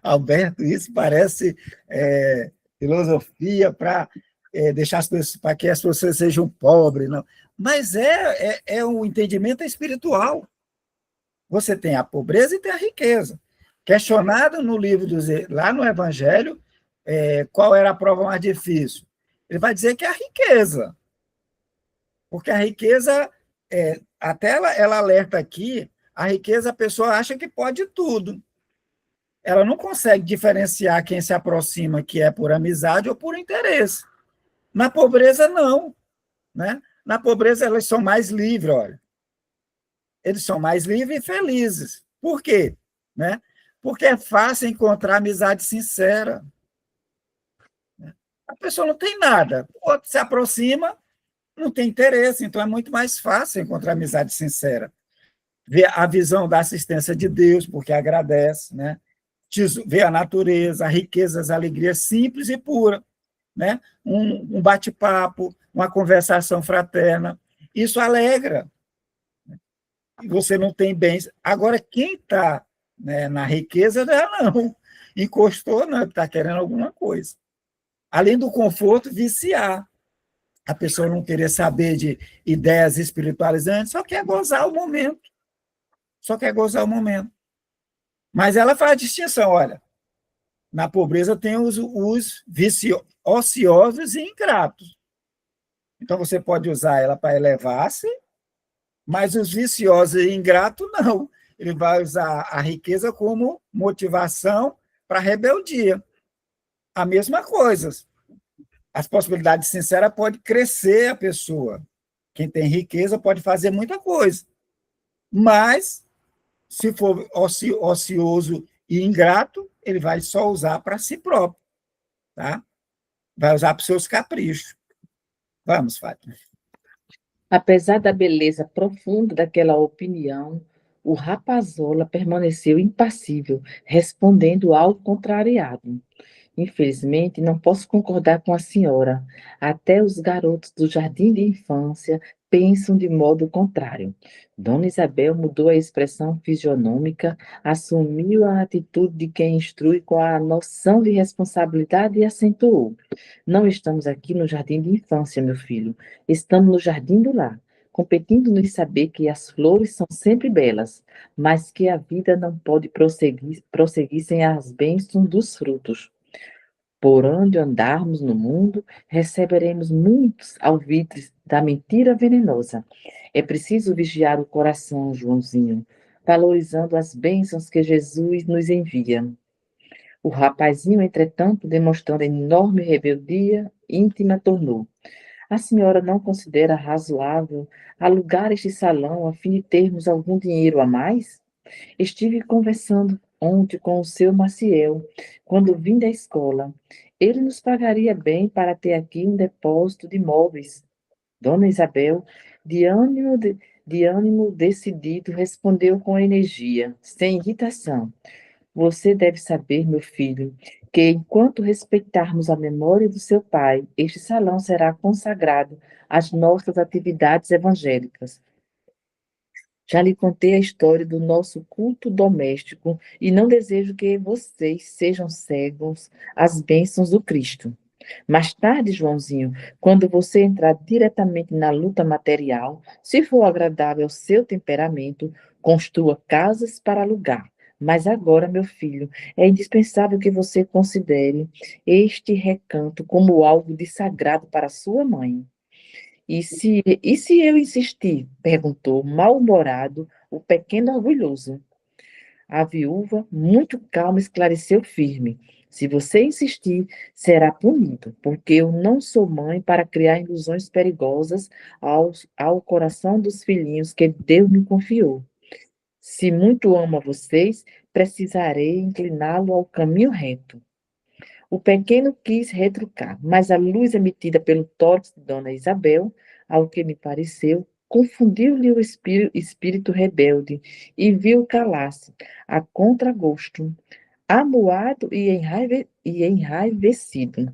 Alberto, isso parece filosofia para deixar as pessoas, para que as pessoas sejam pobres, não. Mas um entendimento espiritual. Você tem a pobreza e tem a riqueza. Questionado no livro lá no Evangelho, qual era a prova mais difícil? Ele vai dizer que é a riqueza. Porque a riqueza, até ela alerta aqui, a riqueza a pessoa acha que pode tudo. Ela não consegue diferenciar quem se aproxima que é por amizade ou por interesse. Na pobreza, não, né? Na pobreza, elas são mais livres, olha. Eles são mais livres e felizes. Por quê? Né? Porque é fácil encontrar amizade sincera. A pessoa não tem nada. O outro se aproxima, não tem interesse, então é muito mais fácil encontrar amizade sincera. Ver a visão da assistência de Deus, porque agradece, né? Ver a natureza, a riqueza, as alegrias simples e puras, né? Um bate-papo, uma conversação fraterna, isso alegra. E você não tem bens. Agora, quem está, né, na riqueza, não. Encostou, não, está querendo alguma coisa. Além do conforto, viciar. A pessoa não querer saber de ideias espiritualizantes, só quer gozar o momento. Só quer gozar o momento. Mas ela faz a distinção, olha, na pobreza tem os ociosos e ingratos. Então, você pode usar ela para elevar-se, mas os viciosos e ingratos, não. Ele vai usar a riqueza como motivação para a rebeldia. A mesma coisa. as possibilidades sinceras podem crescer a pessoa. Quem tem riqueza pode fazer muita coisa. Mas, se for ocioso e ingrato, ele vai só usar para si próprio, tá? Vai usar para os seus caprichos. Vamos, Fátima. Apesar da beleza profunda daquela opinião, o rapazola permaneceu impassível, respondendo ao contrariado. Infelizmente, não posso concordar com a senhora. Até os garotos do jardim de infância pensam de modo contrário. Dona Isabel mudou a expressão fisionômica, assumiu a atitude de quem instrui com a noção de responsabilidade e acentuou: não estamos aqui no jardim de infância, meu filho. Estamos no jardim do lar, competindo em saber que as flores são sempre belas, mas que a vida não pode prosseguir sem as bênçãos dos frutos. Por onde andarmos no mundo, receberemos muitos alvitres da mentira venenosa. É preciso vigiar o coração, Joãozinho, valorizando as bênçãos que Jesus nos envia. O rapazinho, entretanto, demonstrando enorme rebeldia íntima, tornou: a senhora não considera razoável alugar este salão a fim de termos algum dinheiro a mais? Estive conversando ontem com o seu Maciel, quando vim da escola. Ele nos pagaria bem para ter aqui um depósito de móveis. Dona Isabel, de ânimo decidido, respondeu com energia, sem irritação: você deve saber, meu filho, que enquanto respeitarmos a memória do seu pai, este salão será consagrado às nossas atividades evangélicas. Já lhe contei a história do nosso culto doméstico e não desejo que vocês sejam cegos às bênçãos do Cristo. Mais tarde, Joãozinho, quando você entrar diretamente na luta material, se for agradável ao seu temperamento, construa casas para alugar. Mas agora, meu filho, é indispensável que você considere este recanto como algo de sagrado para sua mãe. E se eu insistir? Perguntou, mal-humorado, o pequeno orgulhoso. A viúva, muito calma, esclareceu firme: se você insistir, será punido, porque eu não sou mãe para criar ilusões perigosas ao coração dos filhinhos que Deus me confiou. Se muito amo a vocês, precisarei incliná-lo ao caminho reto. O pequeno quis retrucar, mas a luz emitida pelo tórax de Dona Isabel, ao que me pareceu, confundiu-lhe o espírito rebelde e viu calar-se, a contragosto, amuado e enraivecido.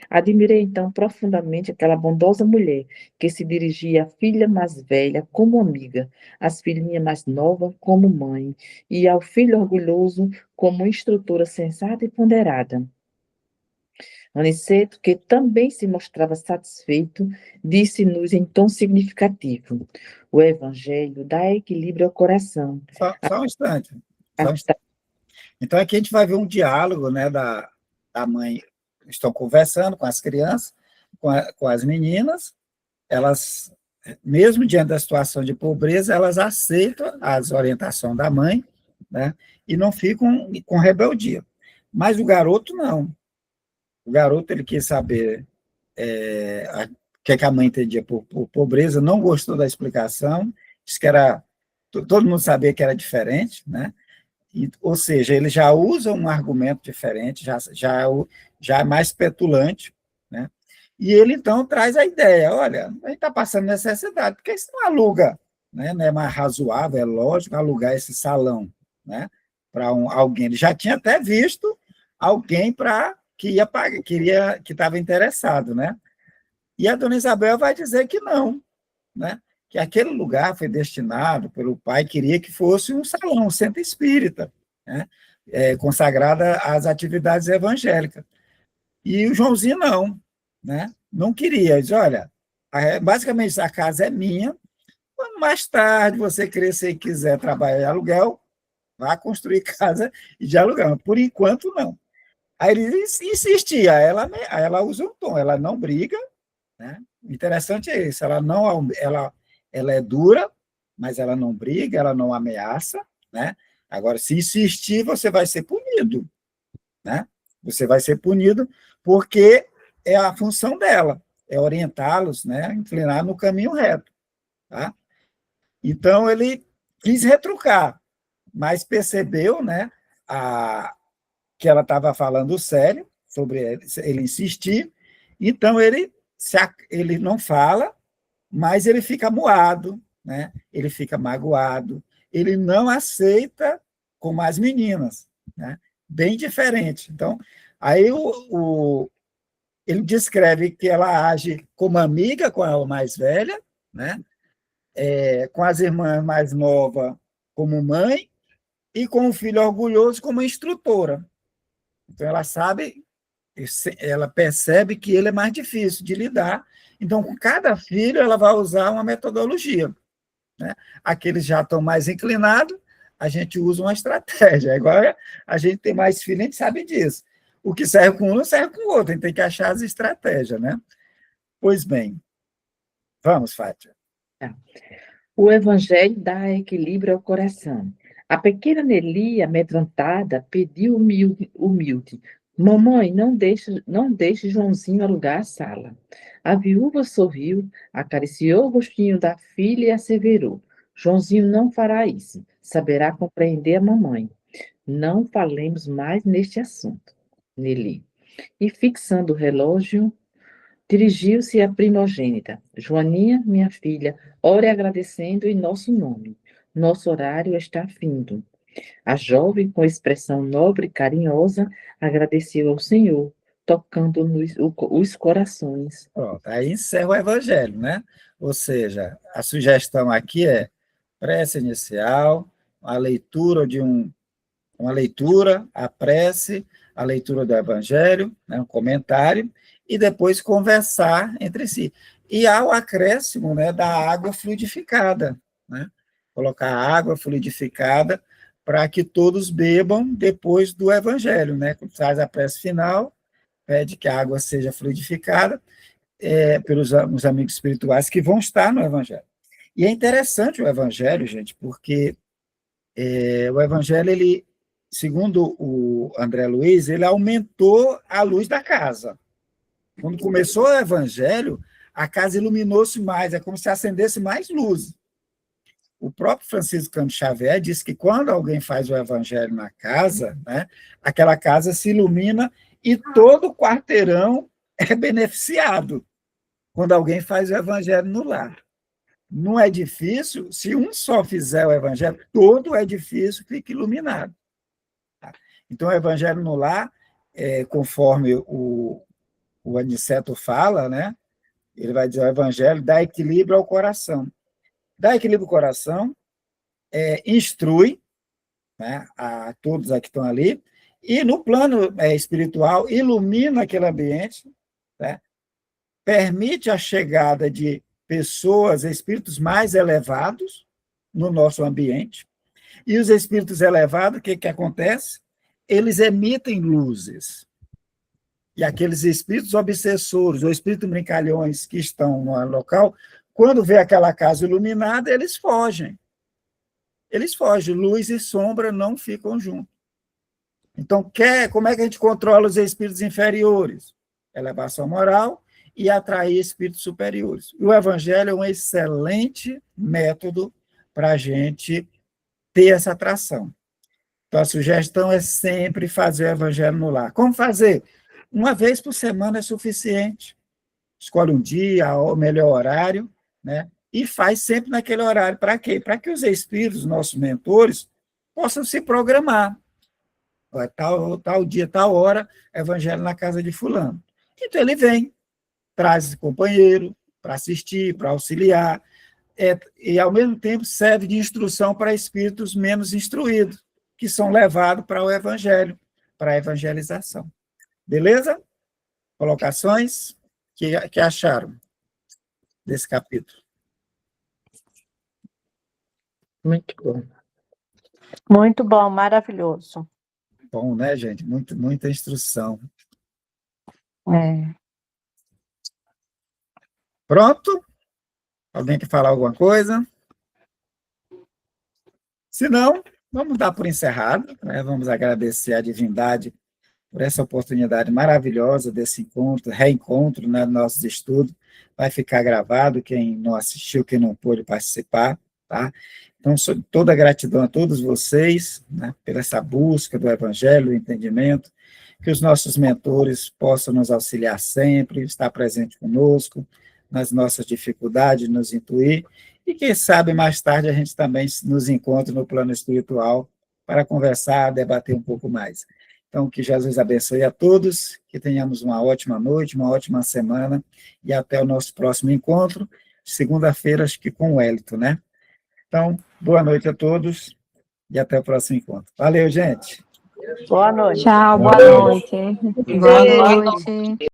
Admirei então profundamente aquela bondosa mulher que se dirigia à filha mais velha como amiga, às filhinhas mais novas como mãe, e ao filho orgulhoso como instrutora sensata e ponderada. Aniceto, que também se mostrava satisfeito, disse-nos em tom significativo: o Evangelho dá equilíbrio ao coração. Só um instante. Só um instante. Então, aqui a gente vai ver um diálogo, né, da mãe. Estão conversando com as crianças, com as meninas. Elas, mesmo diante da situação de pobreza, elas aceitam as orientações da mãe, né, e não ficam com rebeldia. Mas o garoto não. O garoto, ele quis saber o que a mãe entendia por pobreza, não gostou da explicação, disse que era, todo mundo sabia que era diferente, né? Ou seja, ele já usa um argumento diferente, já é mais petulante, né? E ele, então, traz a ideia: olha, a gente está passando necessidade, porque isso não aluga, né? Não é mais razoável, é lógico alugar esse salão, né, para alguém. Ele já tinha até visto alguém que ia pagar, que estava interessado, né? E a Dona Isabel vai dizer que não, né? Que aquele lugar foi destinado pelo pai, queria que fosse um salão, um centro espírita, né? Consagrado às atividades evangélicas. E o Joãozinho não, né? Não queria. Diz: olha, basicamente a casa é minha, quando mais tarde você crescer e quiser trabalhar de aluguel, vá construir casa de aluguel. Por enquanto, não. Aí ele insistia, ela usa um tom, ela não briga, né? O interessante é isso, ela é dura, mas ela não briga, ela não ameaça, né? Agora, se insistir, você vai ser punido, né? Você vai ser punido porque é a função dela, é orientá-los, né, a inclinar no caminho reto. Tá? Então, ele quis retrucar, mas percebeu, né, que ela estava falando sério, sobre ele insistir, então ele não fala, mas ele fica amuado, né? Ele fica magoado, ele não aceita como as meninas, né? Bem diferente. Então, aí ele descreve que ela age como amiga com a mais velha, né? Com as irmãs mais novas como mãe, e com o filho orgulhoso como instrutora. Então, ela percebe que ele é mais difícil de lidar. Então, com cada filho, ela vai usar uma metodologia. Né? Aqueles já estão mais inclinados, a gente usa uma estratégia. Agora, a gente tem mais filhos, a gente sabe disso. O que serve com um não serve com o outro, a gente tem que achar as estratégias. Né? Pois bem, vamos, Fátima. O Evangelho dá equilíbrio ao coração. A pequena Nelly, amedrontada, pediu humilde: Mamãe, não deixe Joãozinho alugar a sala. A viúva sorriu, acariciou o rostinho da filha e asseverou: Joãozinho não fará isso. Saberá compreender a mamãe. Não falemos mais neste assunto, Nelly. E fixando o relógio, dirigiu-se à primogênita. Joaninha, minha filha, ore agradecendo em nosso nome. Nosso horário está findo. A jovem, com expressão nobre e carinhosa, agradeceu ao Senhor, tocando os corações. Pronto, aí encerra o evangelho, né? Ou seja, a sugestão aqui é prece inicial, a leitura uma leitura, a prece, a leitura do evangelho, né, um comentário, e depois conversar entre si. E há o acréscimo, né, da água fluidificada, né? Colocar água fluidificada para que todos bebam depois do evangelho, né? Faz a prece final, pede que a água seja fluidificada pelos os amigos espirituais que vão estar no evangelho. E é interessante o evangelho, gente, porque o evangelho, ele, segundo o André Luiz, ele aumentou a luz da casa. Quando começou o evangelho, a casa iluminou-se mais, é como se acendesse mais luz. O próprio Francisco Cândido Xavier disse que quando alguém faz o evangelho na casa, né, aquela casa se ilumina e todo o quarteirão é beneficiado quando alguém faz o evangelho no lar. Não é difícil, se um só fizer o evangelho, todo o edifício fica iluminado. Então, o evangelho no lar, conforme o Aniceto fala, né, ele vai dizer, o evangelho dá equilíbrio ao coração. Dá equilíbrio ao coração, instrui, né, a todos que estão ali, e no plano espiritual, ilumina aquele ambiente, né, permite a chegada de pessoas, espíritos mais elevados no nosso ambiente. E os espíritos elevados, o que acontece? Eles emitem luzes. E aqueles espíritos obsessores, ou espíritos brincalhões que estão no local, quando vê aquela casa iluminada, eles fogem. Eles fogem. Luz e sombra não ficam juntos. Então, como é que a gente controla os espíritos inferiores? Elevação moral e atrair espíritos superiores. E o evangelho é um excelente método para a gente ter essa atração. Então, a sugestão é sempre fazer o evangelho no lar. Como fazer? Uma vez por semana é suficiente. Escolhe um dia, o melhor horário, né? E faz sempre naquele horário. Para quê? Para que os espíritos, nossos mentores, possam se programar. Tal dia, tal hora, evangelho na casa de fulano. Então, ele vem, traz companheiro para assistir, para auxiliar, e, ao mesmo tempo, serve de instrução para espíritos menos instruídos, que são levados para o evangelho, para a evangelização. Beleza? Colocações? Que acharam desse capítulo? Muito bom. Muito bom, maravilhoso. Bom, né, gente? Muita instrução. Pronto? Alguém quer falar alguma coisa? Se não, vamos dar por encerrado, né? Vamos agradecer a divindade por essa oportunidade maravilhosa desse encontro, reencontro, né, nos nossos estudos. Vai ficar gravado, quem não assistiu, quem não pôde participar, tá? Então, toda a gratidão a todos vocês, né, por essa busca do Evangelho, do entendimento, que os nossos mentores possam nos auxiliar sempre, estar presente conosco, nas nossas dificuldades, nos intuir, e quem sabe mais tarde a gente também nos encontre no plano espiritual para conversar, debater um pouco mais. Então, que Jesus abençoe a todos, que tenhamos uma ótima noite, uma ótima semana, e até o nosso próximo encontro, segunda-feira, acho que com o Wellington, né? Então, boa noite a todos, e até o próximo encontro. Valeu, gente! Boa noite. Tchau, boa Boa noite. noite. Boa noite.